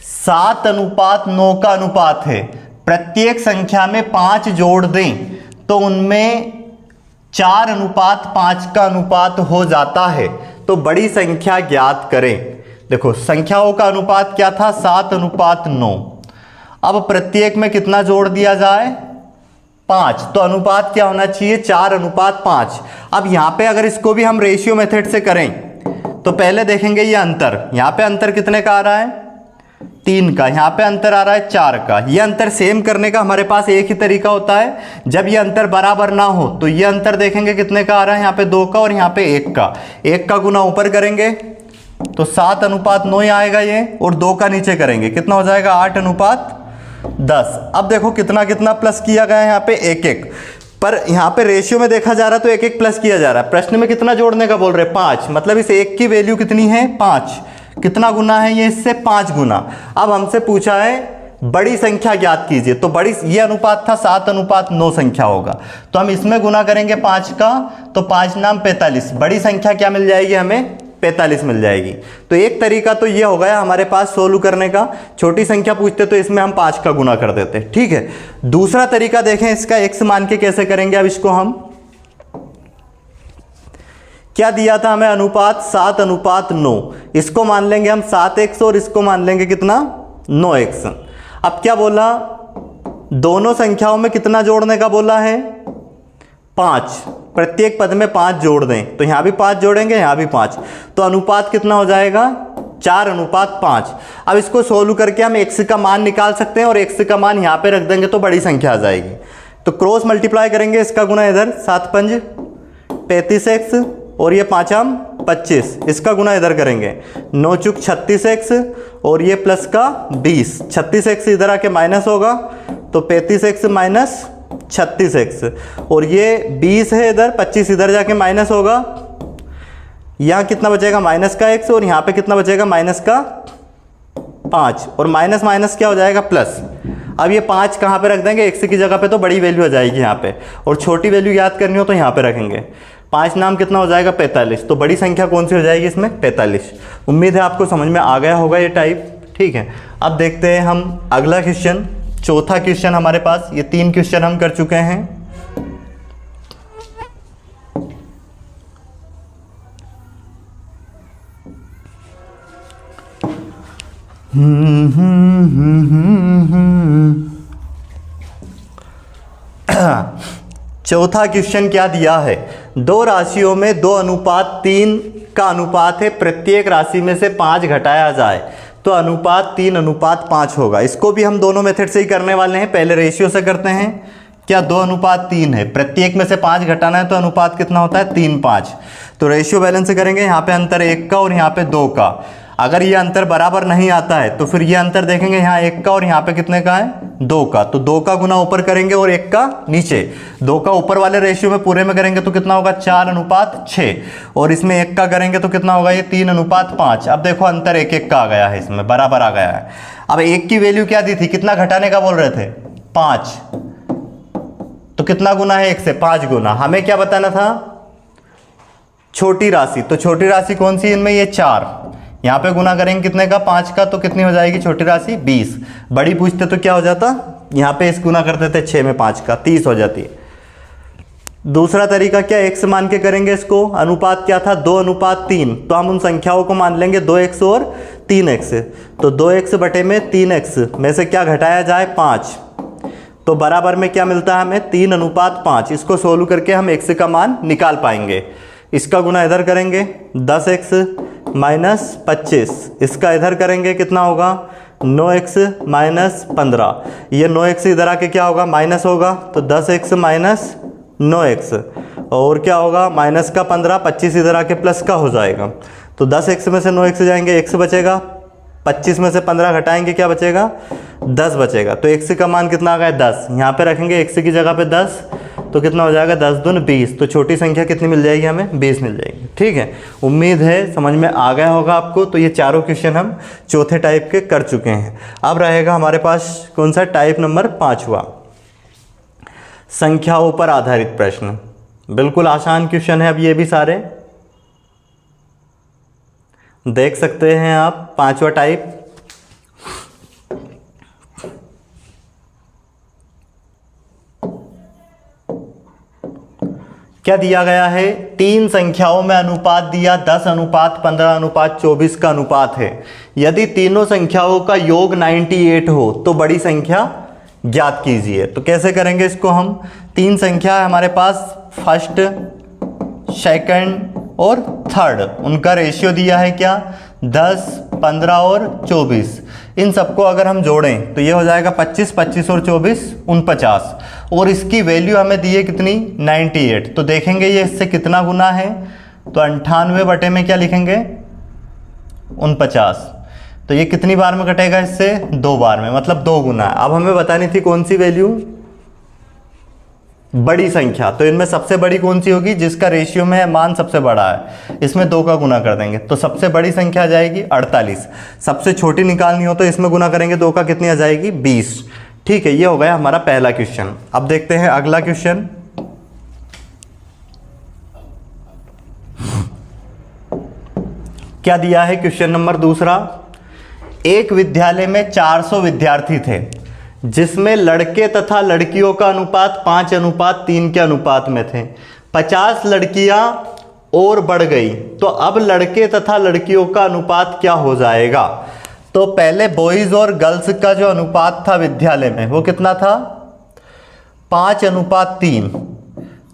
7:9 का अनुपात है, प्रत्येक संख्या में 5 जोड़ दें तो उनमें 4:5 का अनुपात हो जाता है, तो बड़ी संख्या ज्ञात करें। देखो संख्याओं का अनुपात क्या था, 7:9। अब प्रत्येक में कितना जोड़ दिया जाए, 5, तो अनुपात क्या होना चाहिए, 4:5। अब यहां पे अगर इसको भी हम रेशियो मेथड से करें तो पहले देखेंगे ये अंतर, यहां पे अंतर कितने का आ रहा है, 3 का, यहां पे अंतर आ रहा है 4 का। ये अंतर सेम करने का हमारे पास एक ही तरीका होता है, जब ये अंतर बराबर ना हो तो ये अंतर देखेंगे कितने का आ रहा है, यहाँ पे 2 का और यहाँ पे 1 का, 1 का गुना ऊपर करेंगे तो 7:9 ही आएगा ये, और 2 का नीचे करेंगे कितना हो जाएगा, 8:10। अब देखो कितना कितना प्लस किया गया है, यहाँ पे 1-1, पर यहाँ पे रेशियो में देखा जा रहा है तो 1-1 प्लस किया जा रहा है। प्रश्न में कितना जोड़ने का बोल रहे हैं, 5, मतलब इस 1 की वैल्यू कितनी है, 5। कितना गुना है ये, इससे 5 गुना। अब हमसे पूछा है बड़ी संख्या ज्ञात कीजिए, तो बड़ी, ये अनुपात था 7:9 संख्या होगा, तो हम इसमें गुना करेंगे 5 का, तो 5 नाम 45, बड़ी संख्या क्या मिल जाएगी हमें, 45 मिल जाएगी। तो एक तरीका तो ये हो गया हमारे पास सोल्व करने का, छोटी संख्या पूछते तो इसमें हम 5 का गुना कर देते, ठीक है। दूसरा तरीका देखें इसका, x मान के कैसे करेंगे। अब इसको हम क्या दिया था हमें, अनुपात 7:9, इसको मान लेंगे हम 7x और इसको मान लेंगे कितना, 9x। अब क्या बोला, दोनों संख्याओं में कितना जोड़ने का बोला है, 5, प्रत्येक पद में 5 जोड़ दें, तो यहां भी 5 जोड़ेंगे, यहां भी 5, तो अनुपात कितना हो जाएगा, 4:5। अब इसको सोल्व करके हम x का मान निकाल सकते हैं और x का मान यहां पे रख देंगे तो बड़ी संख्या आ जाएगी। तो क्रॉस मल्टीप्लाई करेंगे, इसका गुना इधर, 7×5 35x और ये 5×5 25, इसका गुना इधर करेंगे, 9×4 36x और ये प्लस का 20, 36x इधर आके माइनस होगा तो 35x माइनस 36x, और ये 20 है इधर, 25 इधर जाके माइनस होगा, यहाँ कितना बचेगा, माइनस का x, और यहाँ पे कितना बचेगा, माइनस का 5, और माइनस माइनस क्या हो जाएगा, प्लस। अब ये 5 कहाँ पे रख देंगे, x की जगह पे, तो बड़ी वैल्यू आ जाएगी यहाँ पे, और छोटी वैल्यू याद करनी हो तो यहाँ पे रखेंगे। 5 नाम कितना हो जाएगा, 45, तो बड़ी संख्या कौन सी हो जाएगी इसमें, 45। उम्मीद है आपको समझ में आ गया होगा ये टाइप, ठीक है। अब देखते हैं हम अगला क्वेश्चन, चौथा क्वेश्चन हमारे पास, ये 3 क्वेश्चन हम कर चुके हैं। चौथा क्वेश्चन क्या दिया है, दो राशियों में 2:3 का अनुपात है, प्रत्येक राशि में से 5 घटाया जाए तो अनुपात 3:5 होगा। इसको भी हम दोनों मेथड से ही करने वाले हैं, पहले रेशियो से करते हैं। क्या 2:3 है, प्रत्येक में से 5 घटाना है तो अनुपात कितना होता है, 3:5। तो रेशियो बैलेंस से करेंगे, यहाँ पे अंतर 1 का और यहाँ पे 2 का। अगर ये अंतर बराबर नहीं आता है तो फिर ये अंतर देखेंगे, यहाँ 1 का और यहाँ पे कितने का है, 2 का, तो 2 का गुना ऊपर करेंगे और 1 का नीचे। 2 का ऊपर वाले रेशियो में पूरे में करेंगे तो कितना होगा, 4:6, और इसमें 1 का करेंगे तो कितना होगा, ये 3:5। अब देखो अंतर 1-1 का आ गया है, इसमें बराबर आ गया है। अब 1 की वैल्यू क्या दी थी, कितना घटाने का बोल रहे थे, 5, तो कितना गुना है 1 से, 5 गुना। हमें क्या बताना था, छोटी राशि, तो छोटी राशि कौन सी इनमें, ये 4, यहाँ पे गुना करेंगे कितने का, 5 का, तो कितनी हो जाएगी छोटी राशि, 20। बड़ी पूछते तो क्या हो जाता, यहाँ पे इस गुना करते थे 6 में 5 का, 30 हो जाती है। दूसरा तरीका क्या, x मान के करेंगे इसको, अनुपात क्या था, 2:3, तो हम उन संख्याओं को मान लेंगे 2x और 3x, तो 2x बटे में 3x में से क्या घटाया जाए, 5, तो बराबर में क्या मिलता है हमें, 3:5। इसको सोल्व करके हम x का मान निकाल पाएंगे। इसका गुना इधर करेंगे, 10x माइनस 25, इसका इधर करेंगे कितना होगा, 9x माइनस 15, ये 9x इधर आके क्या होगा, माइनस होगा, तो 10x माइनस 9x, और क्या होगा, माइनस का 15, 25 इधर आके प्लस का हो जाएगा, तो 10x में से 9x जाएंगे, x बचेगा, 25 में से 15 घटाएंगे क्या बचेगा, 10 बचेगा। तो x का मान कितना आ गया, 10, यहाँ पे रखेंगे x की जगह पे 10, तो कितना हो जाएगा, 10 दूनी 20, तो छोटी संख्या कितनी मिल जाएगी हमें, 20 मिल जाएगी, ठीक है। उम्मीद है समझ में आ गया होगा आपको। तो ये चारों क्वेश्चन हम चौथे टाइप के कर चुके हैं। अब रहेगा हमारे पास कौन सा, टाइप नंबर 5वां, संख्याओं पर आधारित प्रश्न। बिल्कुल आसान क्वेश्चन है अब ये भी सारे। देख सकते हैं आप पांचवा टाइप। क्या दिया गया है? तीन संख्याओं में अनुपात दिया 10:15:24 का अनुपात है। यदि तीनों संख्याओं का योग 98 हो तो बड़ी संख्या ज्ञात कीजिए। तो कैसे करेंगे इसको हम? तीन संख्या है हमारे पास, फर्स्ट, सेकंड और थर्ड। उनका रेशियो दिया है क्या? 10, 15 और 24। इन सबको अगर हम जोड़ें तो ये हो जाएगा 25, 25 और 24 49। और इसकी वैल्यू हमें दी है कितनी? 98। तो देखेंगे ये इससे कितना गुना है, तो 98 बटे में क्या लिखेंगे? 49। तो ये कितनी बार में कटेगा इससे? 2 बार में, मतलब 2 गुना। अब हमें बतानी थी कौन सी वैल्यू? बड़ी संख्या। तो इनमें सबसे बड़ी कौन सी होगी? जिसका रेशियो में मान सबसे बड़ा है, इसमें 2 का गुना कर देंगे तो सबसे बड़ी संख्या आ जाएगी 48। सबसे छोटी निकालनी हो तो इसमें गुना करेंगे 2 का, कितनी आ जाएगी? 20। ठीक है, ये हो गया हमारा पहला क्वेश्चन। अब देखते हैं अगला क्वेश्चन। क्या दिया है क्वेश्चन नंबर दूसरा? एक विद्यालय में 400 विद्यार्थी थे, जिसमें लड़के तथा लड़कियों का अनुपात 5:3 के अनुपात में थे। 50 लड़कियां और बढ़ गई, तो अब लड़के तथा लड़कियों का अनुपात क्या हो जाएगा? तो पहले बॉयज और गर्ल्स का जो अनुपात था विद्यालय में वो कितना था? 5:3।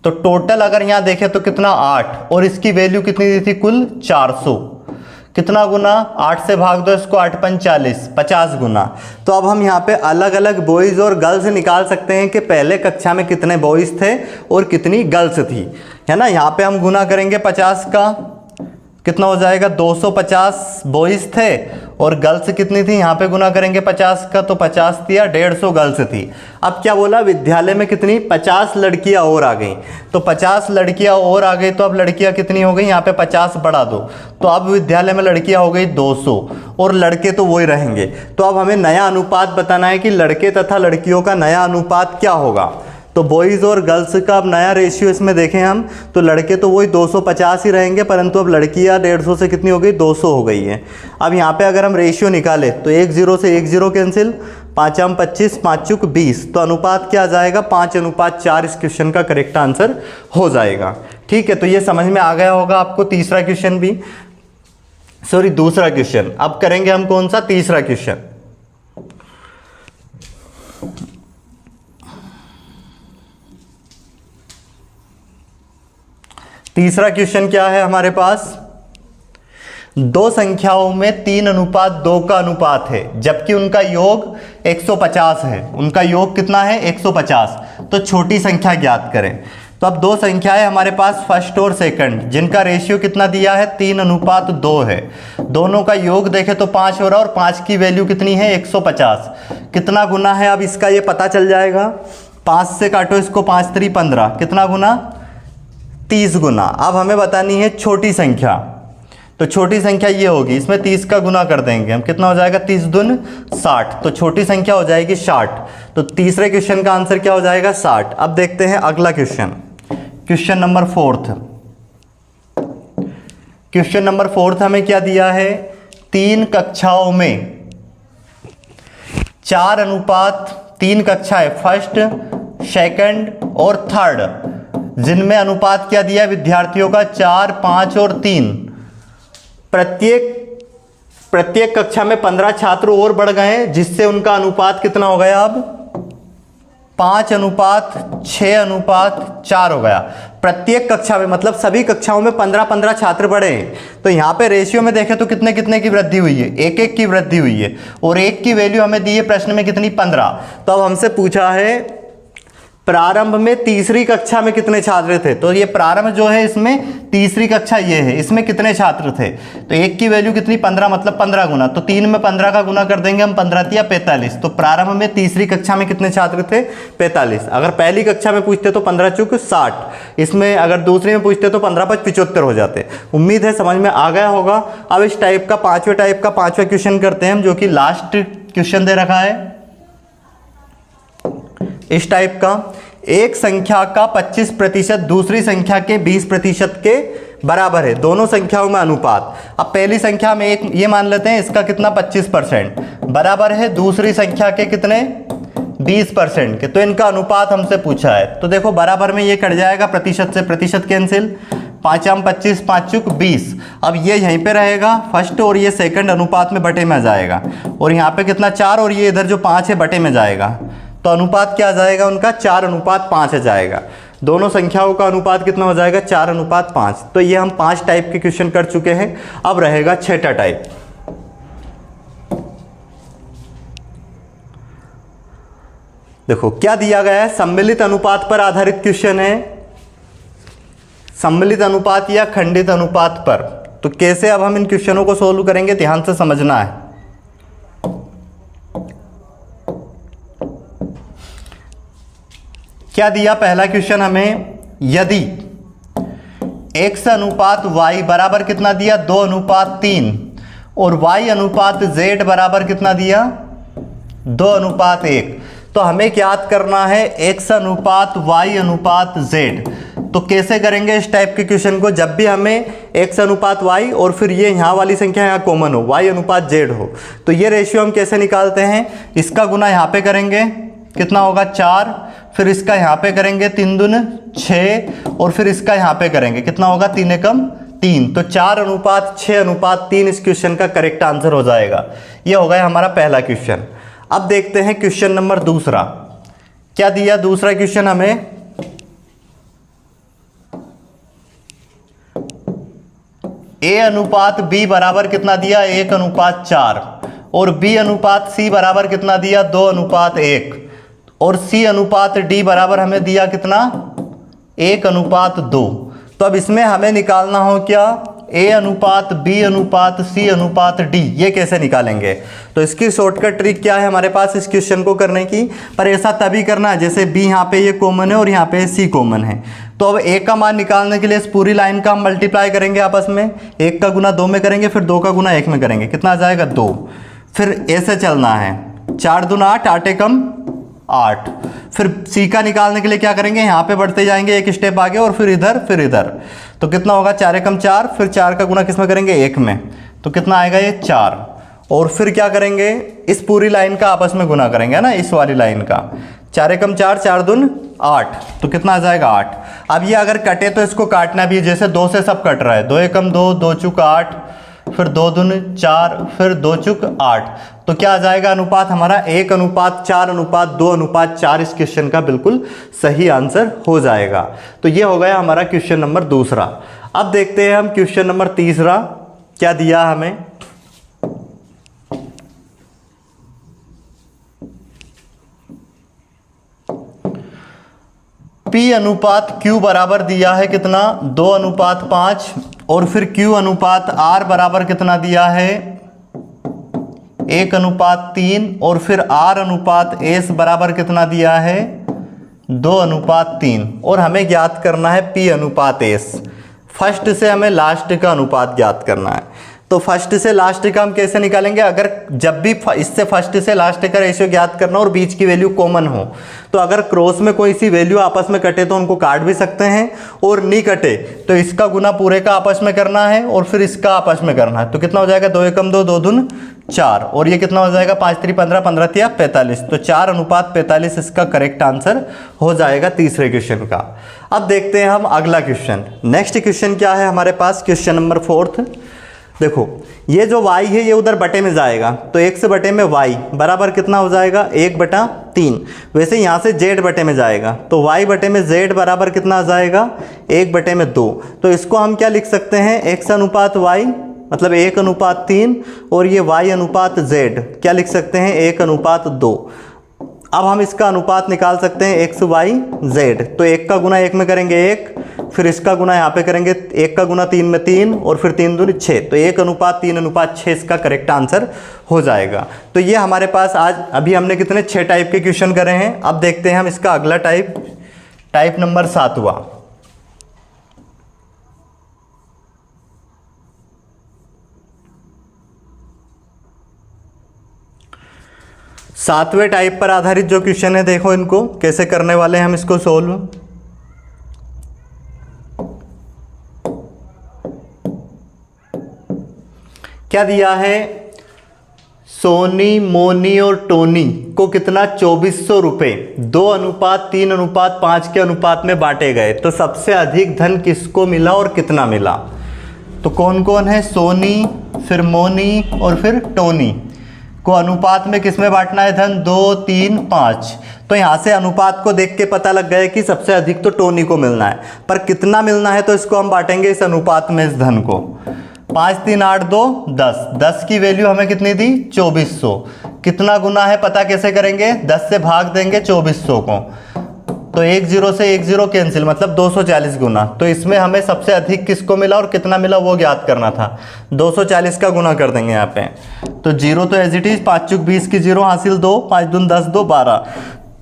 तो टोटल अगर यहां देखें तो कितना? 8। और इसकी वैल्यू कितनी दी थी? कुल 400। कितना गुना? 8 से भाग दो इसको, 8 × 40, 50 गुना। तो अब हम यहाँ पे अलग अलग बॉयज़ और गर्ल्स निकाल सकते हैं कि पहले कक्षा में कितने बॉयज़ थे और कितनी गर्ल्स थी, है ना। यहाँ पे हम गुना करेंगे 50 का, कितना हो जाएगा? 250 बॉयज़ थे और गर्ल्स कितनी थी? यहाँ पे गुना करेंगे 50 का, तो 50 थी या 150 गर्ल्स थी। अब क्या बोला? विद्यालय में कितनी? 50 लड़कियाँ और आ गई। तो 50 लड़कियाँ और आ गई, तो अब लड़कियाँ कितनी हो गई? यहाँ पे 50 बढ़ा दो, तो अब विद्यालय में लड़कियाँ हो गई 200 और लड़के तो वही रहेंगे। तो अब हमें नया अनुपात बताना है कि लड़के तथा लड़कियों का नया अनुपात क्या होगा। तो बॉयज़ और गर्ल्स का अब नया रेशियो इसमें देखें हम, तो लड़के तो वही 250 ही रहेंगे, परंतु अब लड़कियां 150 से कितनी हो गई? 200 हो गई है। अब यहाँ पे अगर हम रेशियो निकालें तो 1 0 से 1 0 कैंसिल, 5 × 25, 5 × 20। तो अनुपात क्या आ जाएगा? 5:4 इस क्वेश्चन का करेक्ट आंसर हो जाएगा। ठीक है, तो ये समझ में आ गया होगा आपको। तीसरा क्वेश्चन भी, सॉरी दूसरा क्वेश्चन। अब करेंगे हम कौन सा? तीसरा क्वेश्चन। तीसरा क्वेश्चन क्या है हमारे पास? दो संख्याओं में 3:2 का अनुपात है, जबकि उनका योग 150 है। उनका योग कितना है? 150। तो छोटी संख्या ज्ञात करें। तो अब दो संख्याएं हमारे पास, फर्स्ट और सेकंड, जिनका रेशियो कितना दिया है? 3:2 है। दोनों का योग देखें तो 5 हो रहा है और 5 की वैल्यू कितनी है? 150। कितना गुना है? अब इसका ये पता चल जाएगा। 5 से काटो इसको, 5 3 15, कितना गुना? 30 गुना। अब हमें बतानी है छोटी संख्या। तो छोटी संख्या ये होगी, इसमें 30 का गुना कर देंगे हम, कितना हो जाएगा? 30 दून 60। तो छोटी संख्या हो जाएगी 60। तो तीसरे क्वेश्चन का आंसर क्या हो जाएगा? 60। अब देखते हैं अगला question, question number 4। Question number 4 हमें क्या दिया है? 3 कक्षाओं में 4:3 कक्षाएं, फर्स्ट, सेकंड और थर्ड, जिनमें अनुपात क्या दिया है विद्यार्थियों का? 4, 5 और 3। प्रत्येक कक्षा में 15 छात्र और बढ़ गए, जिससे उनका अनुपात कितना हो गया? अब 5:6:4 हो गया। प्रत्येक कक्षा में मतलब सभी कक्षाओं में 15-15 छात्र बढ़े हैं। तो यहाँ पे रेशियो में देखें तो कितने कितने की वृद्धि हुई है? 1-1 की वृद्धि हुई है। और 1 की वैल्यू हमें दी है प्रश्न में कितनी? 15। तो अब हमसे पूछा है प्रारंभ में तीसरी कक्षा में कितने छात्र थे? तो ये प्रारंभ जो है इसमें तीसरी कक्षा ये है, इसमें कितने छात्र थे? तो 1 की वैल्यू कितनी? 15, मतलब 15 गुना। तो 3 में 15 का गुना कर देंगे हम, 15 × 45। तो प्रारंभ में तीसरी कक्षा में कितने छात्र थे? 45। अगर पहली कक्षा में पूछते तो 15 × 60, इसमें अगर दूसरी में पूछते तो 15 × 5 75 हो जाते। उम्मीद है समझ में आ गया होगा। अब इस टाइप का पांचवा क्वेश्चन करते हैं हम, जो कि लास्ट क्वेश्चन दे रखा है इस टाइप का। एक संख्या का 25% दूसरी संख्या के 20% के बराबर है, दोनों संख्याओं में अनुपात। अब पहली संख्या में एक ये मान लेते हैं, इसका कितना 25% बराबर है दूसरी संख्या के कितने 20% के, तो इनका अनुपात हमसे पूछा है। तो देखो बराबर में ये कट जाएगा, प्रतिशत से प्रतिशत कैंसिल, 5 आम 25, 5 चुक 20। अब ये यहीं पे रहेगा फर्स्ट और ये सेकंड अनुपात में बटे में आ जाएगा, और यहाँ पे कितना 4 और ये इधर जो 5 है बटे में जाएगा, तो अनुपात क्या आ जाएगा उनका 4:5 आ जाएगा। दोनों संख्याओं का अनुपात कितना हो जाएगा 4:5। तो ये हम 5 टाइप के क्वेश्चन कर चुके हैं। अब रहेगा 6ठा टाइप। देखो क्या दिया गया है, सम्मिलित अनुपात पर आधारित क्वेश्चन है, सम्मिलित अनुपात या खंडित अनुपात पर। तो कैसे अब हम इन क्वेश्चनों को सोल्व करेंगे, ध्यान से समझना है। क्या दिया पहला क्वेश्चन हमें, यदि x अनुपात y बराबर कितना दिया 2:3 और y अनुपात z बराबर कितना दिया 2:1, तो हमें याद करना है x अनुपात y अनुपात z। तो कैसे करेंगे इस टाइप के क्वेश्चन को, जब भी हमें x अनुपात y और फिर ये यहाँ वाली संख्या यहाँ कॉमन हो, y अनुपात z हो, तो ये रेशियो हम कैसे निकालते हैं, इसका गुना यहाँ पे करेंगे कितना होगा 4, फिर इसका यहाँ पे करेंगे 3 दूनी 6 और फिर इसका यहाँ पे करेंगे कितना होगा 3 एकम 3। तो 4:6:3 इस क्वेश्चन का करेक्ट आंसर हो जाएगा। ये हो गया हमारा पहला क्वेश्चन। अब देखते हैं क्वेश्चन नंबर दूसरा। क्या दिया दूसरा क्वेश्चन हमें, a अनुपात b बराबर कितना दिया 1:4 और b अनुपात c बराबर कितना दिया 2:1 और c अनुपात d बराबर हमें दिया कितना 1:2। तो अब इसमें हमें निकालना हो क्या, a अनुपात b अनुपात c अनुपात d। ये कैसे निकालेंगे, तो इसकी शॉर्टकट ट्रिक क्या है हमारे पास इस क्वेश्चन को करने की, पर ऐसा तभी करना है जैसे b यहाँ पे ये कॉमन है और यहाँ पे c कॉमन है। तो अब a का मान निकालने के लिए इस पूरी लाइन का हम मल्टीप्लाई करेंगे आपस में, 1 का गुना 2 में करेंगे, फिर 2 का गुना 1 में करेंगे, कितना आ जाएगा 2। फिर ऐसे चलना है, 4 दूना 8, 8 एकम 8। फिर सी का निकालने के लिए क्या करेंगे, यहाँ पे बढ़ते जाएंगे एक स्टेप आगे और फिर इधर, तो कितना होगा 4 एकम 4, फिर 4 का गुना किस में करेंगे 1 में, तो कितना आएगा ये 4। और फिर क्या करेंगे, इस पूरी लाइन का आपस में गुना करेंगे ना, इस वाली लाइन का, 4 एकम 4, 4 दून 8, तो कितना आ जाएगा 8। अब ये अगर कटे तो इसको काटना भी है, जैसे 2 से सब कट रहा है, 2 एकम 2, 2 चुक 8, फिर 2 दून 4, फिर 2 चुक 8, तो क्या आ जाएगा अनुपात हमारा 1:4:2:4 इस क्वेश्चन का बिल्कुल सही आंसर हो जाएगा। तो ये हो गया हमारा क्वेश्चन नंबर दूसरा। अब देखते हैं हम क्वेश्चन नंबर तीसरा। क्या दिया हमें, P अनुपात Q बराबर दिया है कितना 2:5 और फिर Q अनुपात R बराबर कितना दिया है 1:3 और फिर R अनुपात S बराबर कितना दिया है 2:3 और हमें ज्ञात करना है P अनुपात S। फर्स्ट से हमें लास्ट का अनुपात ज्ञात करना है। तो फर्स्ट से लास्ट का हम कैसे निकालेंगे, अगर जब भी इससे फर्स्ट से लास्ट का रेशियो ज्ञात करना और बीच की वैल्यू कॉमन हो, तो अगर क्रॉस में कोई सी वैल्यू आपस में कटे तो उनको काट भी सकते हैं, और नहीं कटे तो इसका गुना पूरे का आपस में करना है और फिर इसका आपस में करना है। तो कितना हो जाएगा 2 एकम 2, 2 दून 4 और ये कितना हो जाएगा 5 3 15, 15 3 45, तो 4:45 इसका करेक्ट आंसर हो जाएगा तीसरे क्वेश्चन का। अब देखते हैं हम अगला क्वेश्चन। नेक्स्ट क्वेश्चन क्या है हमारे पास, क्वेश्चन नंबर 4। देखो ये जो y है ये उधर बटे में जाएगा, तो x बटे में y बराबर कितना हो जाएगा 1/3। वैसे यहाँ से z बटे में जाएगा, तो y बटे में z बराबर कितना आ जाएगा 1/2। तो इसको हम क्या लिख सकते हैं, x अनुपात y मतलब 1:3 और ये y अनुपात z क्या लिख सकते हैं 1:2। अब हम इसका अनुपात निकाल सकते हैं x y z। तो 1 का गुना 1 में करेंगे 1, फिर इसका गुना यहाँ पे करेंगे 1 का गुना 3 में 3 और फिर 3 दूनी 6, तो 1:3:6 इसका करेक्ट आंसर हो जाएगा। तो ये हमारे पास आज अभी हमने कितने 6 टाइप के क्वेश्चन करे हैं। अब देखते हैं हम इसका अगला टाइप नंबर 7वां। सातवें टाइप पर आधारित जो क्वेश्चन है, देखो इनको कैसे करने वाले हैं हम इसको सोल्व। क्या दिया है, सोनी, मोनी और टोनी को कितना 2400 रुपये 2:3:5 के अनुपात में बांटे गए। तो सबसे अधिक धन किसको मिला और कितना मिला? तो कौन कौन है, सोनी, फिर मोनी और फिर टोनी को अनुपात में किस में बांटना है धन, 2, 3, 5। तो यहाँ से अनुपात को देख के पता लग गया कि सबसे अधिक तो टोनी को मिलना है, पर कितना मिलना है तो इसको हम बांटेंगे इस अनुपात में इस धन को। 5, 3, 8, 2, 10। 10 की वैल्यू हमें कितनी दी, 2400। कितना गुना है पता कैसे करेंगे, 10 से भाग देंगे 2400 को, तो 1 0 से 1 0 कैंसिल, मतलब 240 गुना। तो इसमें हमें सबसे अधिक किसको मिला और कितना मिला वो ज्ञात करना था। 240 का गुना कर देंगे यहाँ पे, तो 0 तो एज इट इज, 5 चुक 20 की 0 हासिल 2, 5 दून 10, 2 12।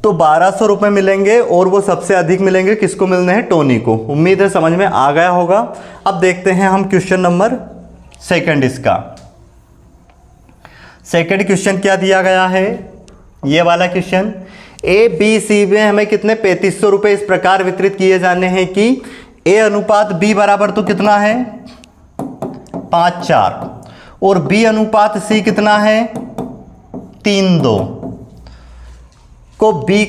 तो 1200 रुपये मिलेंगे और वो सबसे अधिक मिलेंगे किसको मिलने हैं, टोनी को। उम्मीद है समझ में आ गया होगा। अब देखते हैं हम क्वेश्चन नंबर सेकंड इसका। सेकंड क्वेश्चन क्या दिया गया है, ये वाला क्वेश्चन। ए बी सी में हमें कितने 3500 रुपये इस प्रकार वितरित किए जाने हैं कि ए अनुपात बी बराबर तो कितना है 5, 4 और बी अनुपात सी कितना है 3, 2 को बी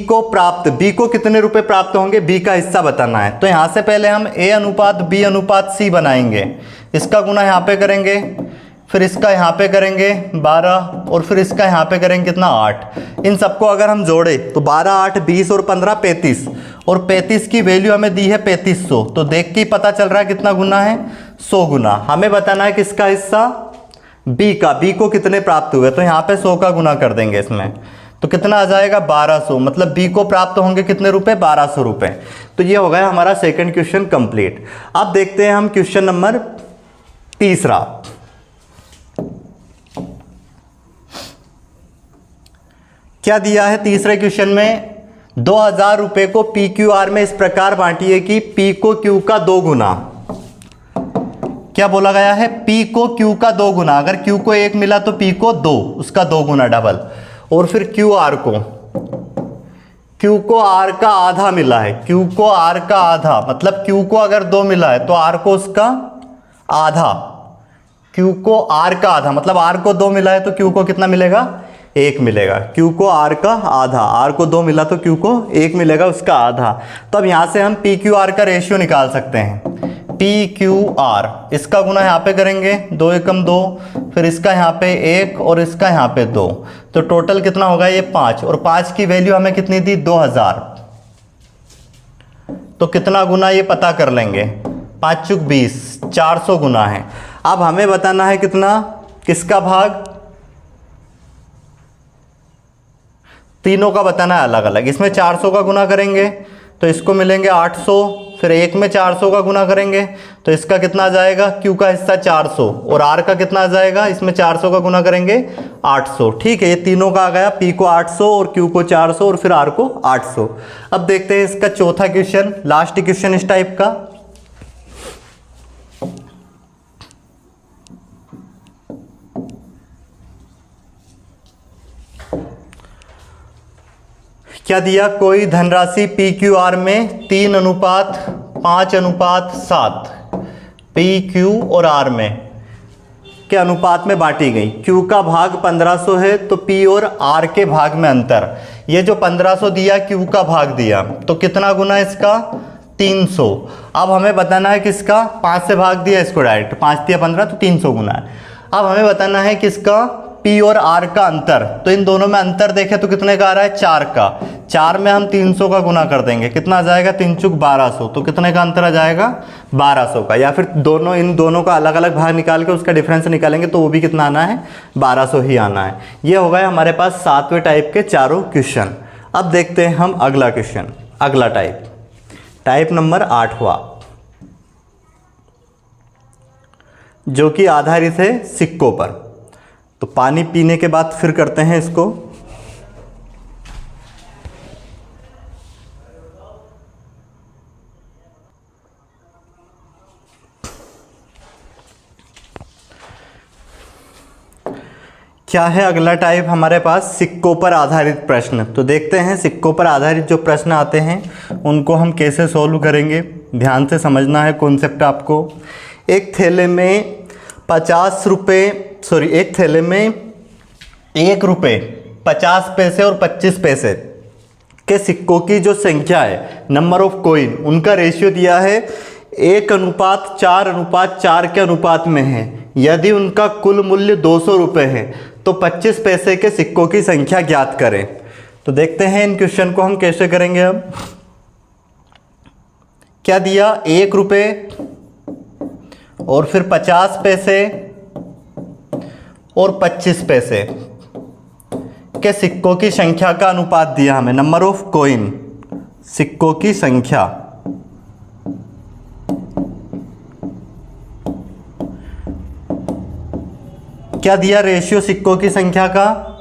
को कितने रुपए प्राप्त होंगे, बी का हिस्सा बताना है। तो यहां से पहले हम ए अनुपात बी अनुपात सी बनाएंगे, इसका गुना यहाँ पे करेंगे, फिर इसका यहाँ पे करेंगे 12 और फिर इसका यहाँ पे करेंगे कितना 8। इन सबको अगर हम जोड़े तो 12, 8, 20 और 15 35, और 35 की वैल्यू हमें दी है 3500। तो देख के ही पता चल रहा है कितना गुना है, 100 गुना। हमें बताना है किसका हिस्सा, बी का, बी को कितने प्राप्त हुए, तो यहाँ पे 100 का गुना कर देंगे इसमें, तो कितना आ जाएगा 1200। मतलब बी को प्राप्त होंगे कितने रुपए, 1200 रुपए। तो ये हो गया हमारा सेकंड क्वेश्चन कंप्लीट। अब देखते हैं हम क्वेश्चन नंबर तीसरा। क्या दिया है तीसरे क्वेश्चन में, 2000 रुपए को पी क्यू आर में इस प्रकार बांटिए कि पी को क्यू का 2 गुना। क्या बोला गया है, पी को क्यू का 2 गुना। अगर क्यू को 1 मिला तो पी को 2, उसका 2 गुना डबल। और फिर क्यू को आर का आधा मिला है, क्यू को आर का आधा, मतलब क्यू को अगर 2 मिला है तो आर को उसका आधा, क्यू को आर का आधा, मतलब आर को 2 मिला है तो क्यू को कितना मिलेगा, 1 मिलेगा। क्यू को आर का आधा, आर को 2 मिला तो क्यू को 1 मिलेगा, उसका आधा। तो अब यहां से हम पी क्यू आर का रेशियो निकाल सकते हैं। पी क्यू आर, इसका गुना यहाँ पे करेंगे 2 एकम 2, फिर इसका यहाँ पे 1 और इसका यहाँ पे 2, तो टोटल कितना होगा ये 5। और 5 की वैल्यू हमें कितनी दी, 2000। तो कितना गुना ये पता कर लेंगे, 5 चुक 20, 400 गुना है। अब हमें बताना है कितना, किसका भाग, तीनों का बताना है अलग अलग। इसमें 400 का गुना करेंगे तो इसको मिलेंगे 800, फिर एक में 400 का गुना करेंगे तो इसका कितना आ जाएगा, क्यू का हिस्सा 400, और आर का कितना आ जाएगा, इसमें 400 का गुना करेंगे 800। ठीक है, ये तीनों का आ गया, पी को 800 और क्यू को 400 और फिर आर को 800। अब देखते हैं इसका चौथा क्वेश्चन, लास्ट क्वेश्चन इस टाइप का। क्या दिया, कोई धनराशि पी क्यू आर में 3:5:7 पी क्यू और आर में के अनुपात में बांटी गई। क्यू का भाग 1500 है तो पी और आर के भाग में अंतर। ये जो 1500 दिया क्यू का भाग दिया तो कितना गुना इसका, 300। अब हमें बताना है किसका, 5 से भाग दिया इसको डायरेक्ट, 5 दिया 15 तो 300 गुना है। अब हमें बताना है किसका, पी और आर का अंतर। तो इन दोनों में अंतर देखें तो कितने का आ रहा है, 4 का। 4 में हम 300 का गुना कर देंगे, कितना आ जाएगा, 3 चुक 1200। तो कितने का अंतर आ जाएगा, 1200 का। या फिर इन दोनों का अलग अलग भाग निकाल के उसका डिफरेंस निकालेंगे तो वो भी कितना आना है, 1200 ही आना है। ये हो गया हमारे पास 7वें टाइप के चारों क्वेश्चन। अब देखते हैं हम अगला क्वेश्चन, अगला टाइप नंबर 8वां, जो कि आधारित है सिक्कों पर। तो पानी पीने के बाद फिर करते हैं इसको। क्या है अगला टाइप हमारे पास, सिक्कों पर आधारित प्रश्न। तो देखते हैं सिक्कों पर आधारित जो प्रश्न आते हैं उनको हम कैसे सॉल्व करेंगे। ध्यान से समझना है कॉन्सेप्ट आपको। एक थैले में एक थैले में 1 रुपये 50 पैसे और 25 पैसे के सिक्कों की जो संख्या है, नंबर ऑफ कॉइन, उनका रेशियो दिया है 1:4:4 के अनुपात में है। यदि उनका कुल मूल्य 200 रुपये है तो 25 पैसे के सिक्कों की संख्या ज्ञात करें। तो देखते हैं इन क्वेश्चन को हम कैसे करेंगे। अब क्या दिया, 1 रुपये और फिर 50 पैसे और 25 पैसे के सिक्कों की संख्या का अनुपात दिया हमें, नंबर ऑफ कॉइन, सिक्कों की संख्या। क्या दिया रेशियो सिक्कों की संख्या का,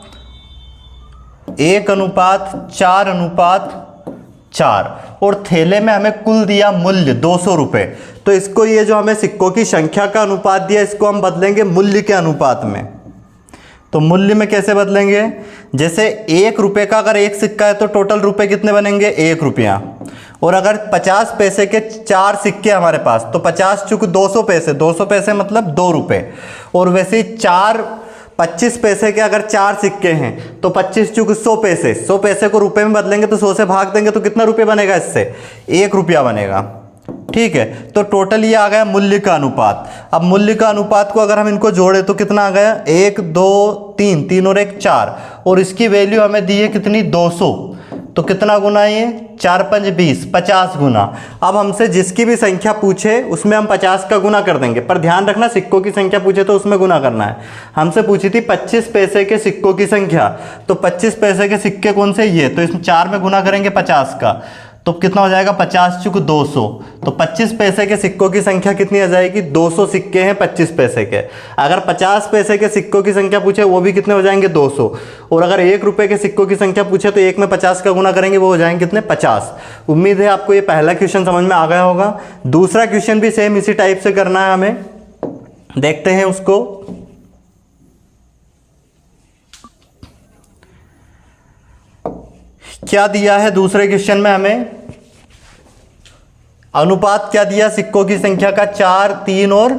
1:4:4 और थैले में हमें कुल दिया मूल्य 200 रुपये। तो इसको, ये जो हमें सिक्कों की संख्या का अनुपात दिया, इसको हम बदलेंगे मूल्य के अनुपात में। तो मूल्य में कैसे बदलेंगे, जैसे 1 रुपये का अगर एक सिक्का है तो टोटल रुपए कितने बनेंगे, 1 रुपया। और अगर 50 पैसे के 4 सिक्के हमारे पास, तो 50 चुक 200 पैसे, 200 पैसे मतलब 2 रुपये। और वैसे 25 पैसे के अगर 4 सिक्के हैं तो 25 चुक 100 पैसे, 100 पैसे को रुपए में बदलेंगे तो 100 से भाग देंगे तो कितना रुपये बनेगा, इससे 1 रुपया बनेगा। ठीक है, तो टोटल ये आ गया मूल्य का अनुपात। अब मूल्य का अनुपात को अगर हम इनको जोड़े तो कितना आ गया, 1 2 3, 3 और 1 4, और इसकी वैल्यू हमें दी है कितनी, 200। तो कितना गुना ये, 4 5 20, 50 गुना। अब हमसे जिसकी भी संख्या पूछे उसमें हम 50 का गुना कर देंगे, पर ध्यान रखना सिक्कों की संख्या पूछे तो उसमें गुना करना है। हमसे पूछी थी 25 पैसे के सिक्कों की संख्या, तो 25 पैसे के सिक्के कौन से, ये, तो इसमें 4 में गुना करेंगे 50 का, तो कितना हो जाएगा, 50 चुक 200। तो 25 पैसे के सिक्कों की संख्या कितनी आ जाएगी, 200 सिक्के हैं 25 पैसे के। अगर 50 पैसे के सिक्कों की संख्या पूछे वो भी कितने हो जाएंगे, 200। और अगर 1 रुपये के सिक्कों की संख्या पूछे तो 1 में 50 का गुना करेंगे, वो हो जाएंगे कितने, 50। उम्मीद है आपको ये पहला क्वेश्चन समझ में आ गया होगा। दूसरा क्वेश्चन भी सेम इसी टाइप से करना है हमें, देखते हैं उसको। क्या दिया है दूसरे क्वेश्चन में हमें, अनुपात क्या दिया सिक्कों की संख्या का, 4 3 और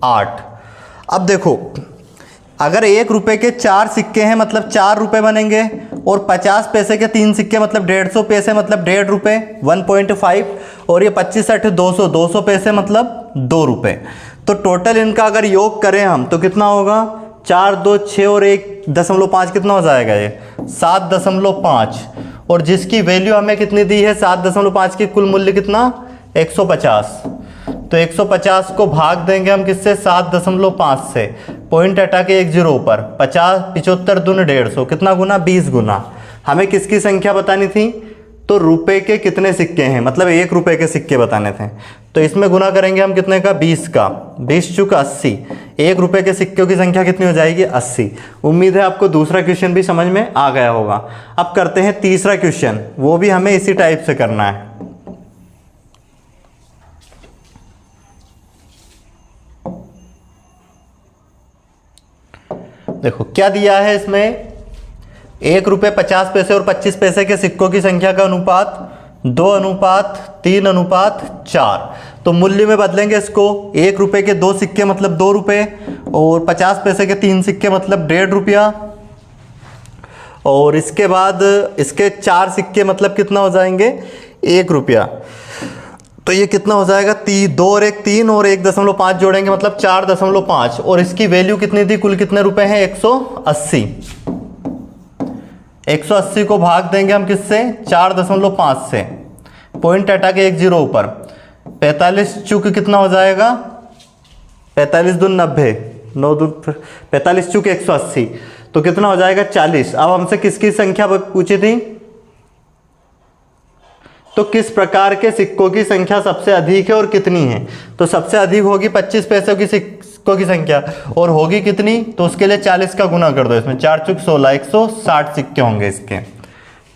8। अब देखो, अगर 1 रुपये के 4 सिक्के हैं मतलब 4 रुपये बनेंगे, और 50 पैसे के 3 सिक्के मतलब 150 पैसे मतलब 1.5 रुपये, 1.5, और ये 25 8 200, 200 पैसे मतलब 2 रुपये। तो टोटल इनका अगर योग करें हम तो कितना होगा, 4 2 6 और 1.5 कितना हो जाएगा, ये 7.5। और जिसकी वैल्यू हमें कितनी दी है, 7.5 की, कुल मूल्य कितना, 150। तो 150 को भाग देंगे हम किससे, 7.5 से, पॉइंट हटा के 1 0 ऊपर, 50 75 दूनी 150, कितना गुना, 20 गुना। हमें किसकी संख्या बतानी थी, तो रुपए के कितने सिक्के हैं, मतलब 1 रुपये के सिक्के बताने थे। तो इसमें गुना करेंगे हम कितने का, 20 का, 20 चुक 80। 1 रुपये के सिक्कों की संख्या कितनी हो जाएगी, 80। उम्मीद है आपको दूसरा क्वेश्चन भी समझ में आ गया होगा। अब करते हैं तीसरा क्वेश्चन, वो भी हमें इसी टाइप से करना है। देखो क्या दिया है इसमें, 1 रुपये 50 पैसे और 25 पैसे के सिक्कों की संख्या का अनुपात 2:3:4। तो मूल्य में बदलेंगे इसको, 1 रुपये के 2 सिक्के मतलब 2 रुपये, और 50 पैसे के 3 सिक्के मतलब 1.5 रुपया, और इसके बाद इसके 4 सिक्के मतलब कितना हो जाएंगे, 1 रुपया। तो ये कितना हो जाएगा, 2 और 1 3, और 1.5 जोड़ेंगे मतलब 4.5, और इसकी वैल्यू कितनी थी, कुल कितने रुपए हैं, 180। 180 को भाग देंगे हम किससे, 4.5 से, पॉइंट हटा के 1 0 ऊपर, 45 चुक कितना हो जाएगा, 45 दून 90, 9 दून 45 चुक 180, तो कितना हो जाएगा, 40। अब हमसे किसकी संख्या पूछी थी, तो किस प्रकार के सिक्कों की संख्या सबसे अधिक है और कितनी है। तो सबसे अधिक होगी 25 पैसों की सिक्कों की संख्या, और होगी कितनी, तो उसके लिए 40 का गुना कर दो, इसमें 4 चुक 16, 160 सिक्के होंगे इसके।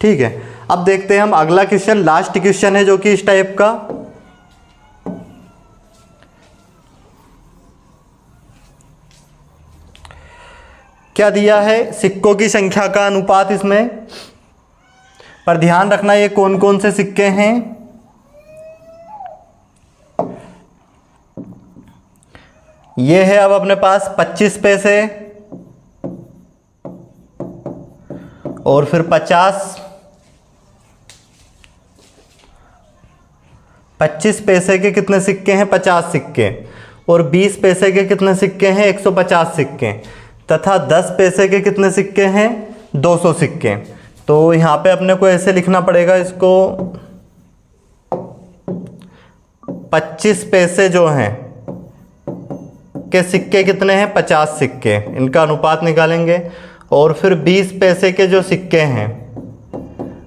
ठीक है, अब देखते हैं हम अगला क्वेश्चन, लास्ट क्वेश्चन है जो कि इस टाइप का। क्या दिया है, सिक्कों की संख्या का अनुपात इसमें, पर ध्यान रखना ये कौन कौन से सिक्के हैं। ये है अब अपने पास 25 पैसे और फिर 50। 25 पैसे के कितने सिक्के हैं? 50 सिक्के। और 20 पैसे के कितने सिक्के हैं? 150 सिक्के। तथा 10 पैसे के कितने सिक्के हैं? 200 सिक्के। तो यहाँ पे अपने को ऐसे लिखना पड़ेगा इसको, 25 पैसे जो हैं के सिक्के कितने हैं? 50 सिक्के, इनका अनुपात निकालेंगे। और फिर 20 पैसे के जो सिक्के हैं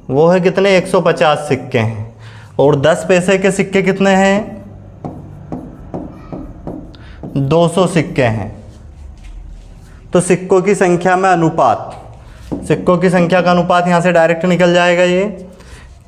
वो है कितने? 150 सिक्के हैं। और 10 पैसे के सिक्के कितने हैं? 200 सिक्के हैं। तो सिक्कों की संख्या में अनुपात, सिक्कों की संख्या का अनुपात यहाँ से डायरेक्ट निकल जाएगा। ये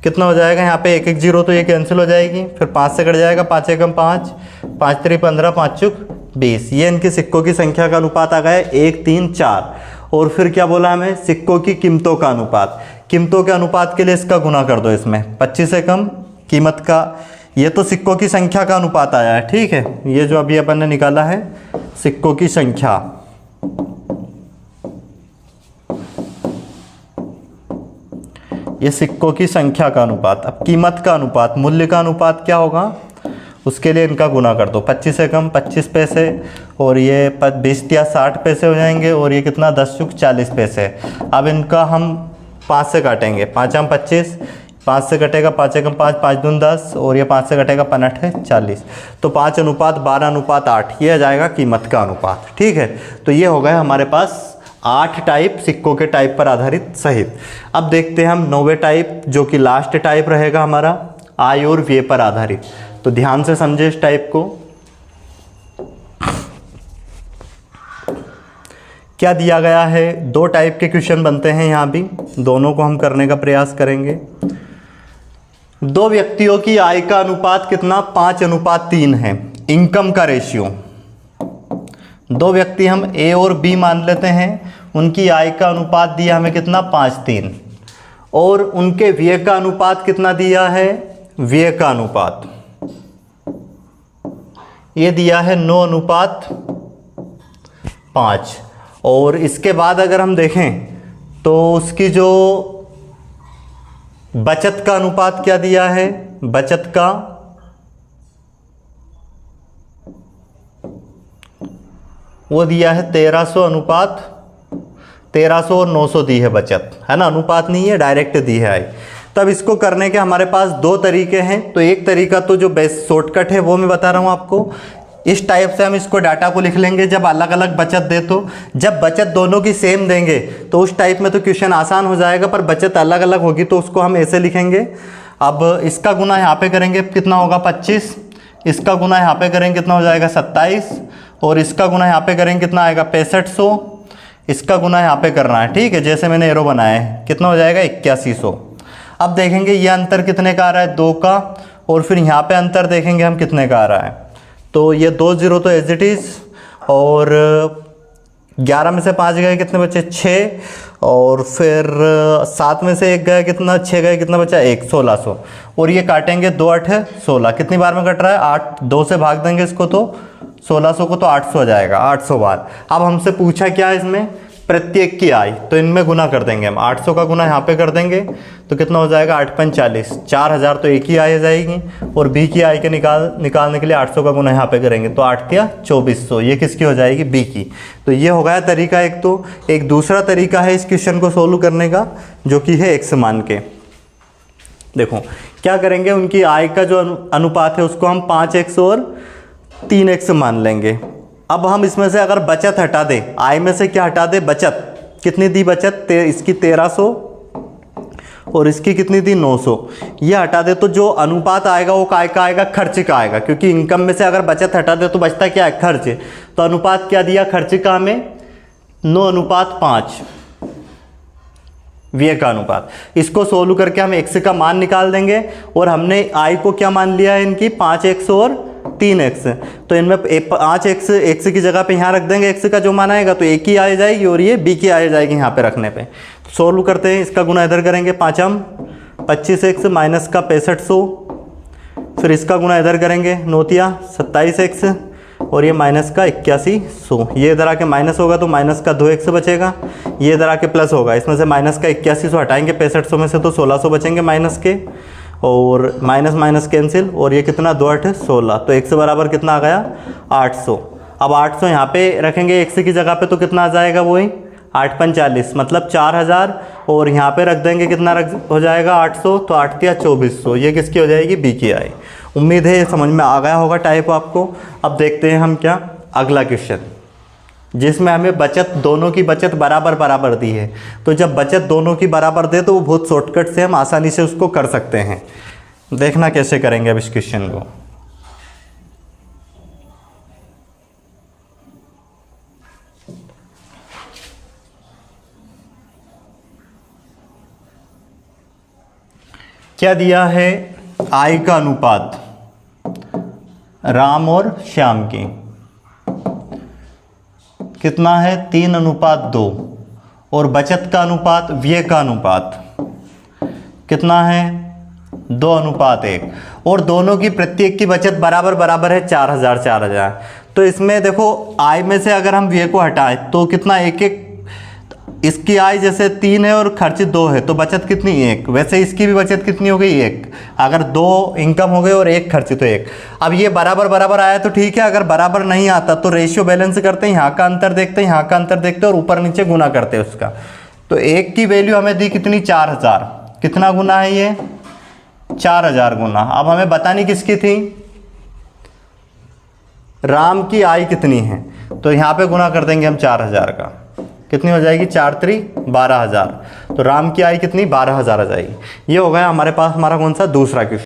कितना हो जाएगा? यहाँ पे 1 1 0 तो ये कैंसिल हो जाएगी, फिर 5 से कट जाएगा, 5 एकम 5, 5 3 15, 5 चुक 20। ये इनकी सिक्कों की संख्या का अनुपात आ गया 1 3 4। और फिर क्या बोला हमें? सिक्कों की कीमतों का अनुपात। कीमतों के अनुपात के लिए इसका गुना कर दो इसमें, 25 एकम कीमत का। ये तो सिक्कों की संख्या का अनुपात आया है, ठीक है। ये जो अभी अपन ने निकाला है सिक्कों की संख्या, ये सिक्कों की संख्या का अनुपात। अब कीमत का अनुपात, मूल्य का अनुपात क्या होगा? उसके लिए इनका गुना कर दो, 25 एकम 25 पैसे और ये 20 या 60 पैसे हो जाएंगे। और ये कितना? 10 चुक 40 पैसे। अब इनका हम 5 से काटेंगे, 5 हम 25, 5 से कटेगा 5 एकम 5, 5 दून 10 और ये 5 से कटेगा 5 8 40। तो 5 अनुपात 12 अनुपात 8, ये आ जाएगा कीमत का अनुपात, ठीक है। तो ये हो गए हमारे पास 8 टाइप सिक्कों के टाइप पर आधारित सहित। अब देखते हैं हम 9वें टाइप, जो कि लास्ट टाइप रहेगा हमारा, आय और व्यय पर आधारित। तो ध्यान से समझे इस टाइप को। क्या दिया गया है? 2 टाइप के क्वेश्चन बनते हैं यहाँ भी, दोनों को हम करने का प्रयास करेंगे। 2 व्यक्तियों की आय का अनुपात कितना? 5:3 है। इनकम का रेशियो, 2 व्यक्ति हम ए और बी मान लेते हैं, उनकी आय का अनुपात दिया हमें कितना? 5:3। और उनके व्यय का अनुपात कितना दिया है? व्यय का अनुपात ये दिया है 9:5। और इसके बाद अगर हम देखें तो उसकी जो बचत का अनुपात क्या दिया है? बचत का वो दिया है 1300 अनुपात 1300 और 900 दी है बचत, है ना। अनुपात नहीं है, डायरेक्ट दी है आई। तब इसको करने के हमारे पास 2 तरीके हैं। तो एक तरीका तो जो बेस्ट शॉर्टकट है वो मैं बता रहा हूँ आपको। इस टाइप से हम इसको डाटा को लिख लेंगे जब अलग अलग बचत दे। तो जब बचत दोनों की सेम देंगे तो उस टाइप में तो क्वेश्चन आसान हो जाएगा, पर बचत अलग अलग होगी तो उसको हम ऐसे लिखेंगे। अब इसका गुना यहाँ पे करेंगे, कितना होगा? 25। इसका गुना यहाँ पे करेंगे, कितना हो जाएगा? 27। और इसका गुना यहाँ पे करेंगे, कितना आएगा? 6500। इसका गुना यहाँ पे करना है, ठीक है, जैसे मैंने एरो बनाया है। कितना हो जाएगा? 8100। अब देखेंगे ये अंतर कितने का आ रहा है? 2 का। और फिर यहाँ पे अंतर देखेंगे हम कितने का आ रहा है। तो ये 2 0 तो एज इट इज़। और 11 में से 5 गए, कितने बचे? 6। और फिर 7 में से 1 गया, कितना? 6 गए, कितना बचा? 1, 1600। और ये काटेंगे 2 8 16, कितनी बार में कट रहा है? 8। 2 से भाग देंगे इसको तो 1600 को, तो 800 आ जाएगा, 800 बार। अब हमसे पूछा क्या है इसमें? प्रत्येक की आय। तो इनमें गुना कर देंगे हम, 800 का गुना यहाँ पे कर देंगे तो कितना हो जाएगा? 8 5 40, 4000 तो एक ही आय आ जाएगी। और बी की आय के निकालने के लिए 800 का गुना यहाँ पे करेंगे तो 8 या 2400, ये किसकी हो जाएगी? बी की। तो ये हो गया तरीका एक। तो एक दूसरा तरीका है इस क्वेश्चन को सोल्व करने का, जो कि है एक्स मान के। देखो क्या करेंगे, उनकी आय का जो अनुपात है उसको हम 5x और 3x मान लेंगे। अब हम इसमें से अगर बचत हटा दें, आय में से क्या हटा दें? बचत। कितनी दी बचत? इसकी 1300 और इसकी कितनी दी? 900। ये हटा दे तो जो अनुपात आएगा वो काय का आएगा? खर्च का आएगा, क्योंकि इनकम में से अगर बचत हटा दे तो बचता क्या है? खर्च। तो अनुपात क्या दिया खर्च का हमें? 9:5 व्यय का अनुपात। इसको सोल्व करके हम x का मान निकाल देंगे। और हमने आय को क्या मान लिया है इनकी? 5x और 3x। तो इनमें 5x x की जगह पे यहाँ रख देंगे, x का जो मान आएगा तो एक ही आ जाएगी और ये b की आ जाएगी यहाँ पे रखने पे। तो सोल्व करते हैं, इसका गुना इधर करेंगे, 5 हम 25x माइनस का 6500। फिर इसका गुना इधर करेंगे, 9 तिया 27x और ये माइनस का 8100। ये इधर आके माइनस होगा तो माइनस का 2x बचेगा, ये इधर आके प्लस होगा, इसमें से माइनस का 8100 हटाएंगे 6500 में से तो 1600 बचेंगे माइनस के, और माइनस माइनस कैंसिल, और ये कितना 2 8 16, तो x बराबर कितना आ गया 800। अब 800 यहाँ पे रखेंगे x की जगह पे तो कितना आ जाएगा वही 8 5 40 मतलब 4000, और यहाँ पे रख देंगे कितना हो जाएगा 800, तो 8 या 2400, ये किसकी हो जाएगी बी की आई। उम्मीद है ये समझ में आ गया होगा टाइप आपको। अब देखते हैं हम क्या अगला क्वेश्चन, जिसमें हमें बचत दोनों की बचत बराबर बराबर दी है। तो जब बचत दोनों की बराबर दे तो वो बहुत शॉर्टकट से हम आसानी से उसको कर सकते हैं। देखना कैसे करेंगे अब इस क्वेश्चन को। क्या दिया है, आय का अनुपात राम और श्याम की कितना है 3:2, और बचत का अनुपात व्यय का अनुपात कितना है 2:1, और दोनों की प्रत्येक की बचत बराबर बराबर है 4000 4000। तो इसमें देखो आय में से अगर हम व्यय को हटाएं तो कितना 1 1, इसकी आय जैसे 3 है और खर्च 2 है तो बचत कितनी 1, वैसे इसकी भी बचत कितनी हो गई 1। अगर 2 इनकम हो गए और 1 खर्च तो 1। अब ये बराबर बराबर आया तो ठीक है, अगर बराबर नहीं आता तो रेशियो बैलेंस करते हैं, यहाँ का अंतर देखते हैं, यहाँ का अंतर देखते हैं और ऊपर नीचे गुना करते हैं उसका। तो 1 की वैल्यू हमें दी कितनी 4000, कितना गुना है ये 4000 गुना। अब हमें बतानी किसकी थी, राम की आय कितनी है, तो यहाँ पे गुना कर देंगे हम 4000 का, कितनी हो जाएगी 4 3 12000, तो राम की आय कितनी 12000 आ जाएगी। ये हो गया हमारे पास हमारा कौन सा दूसरा क्वेश्चन।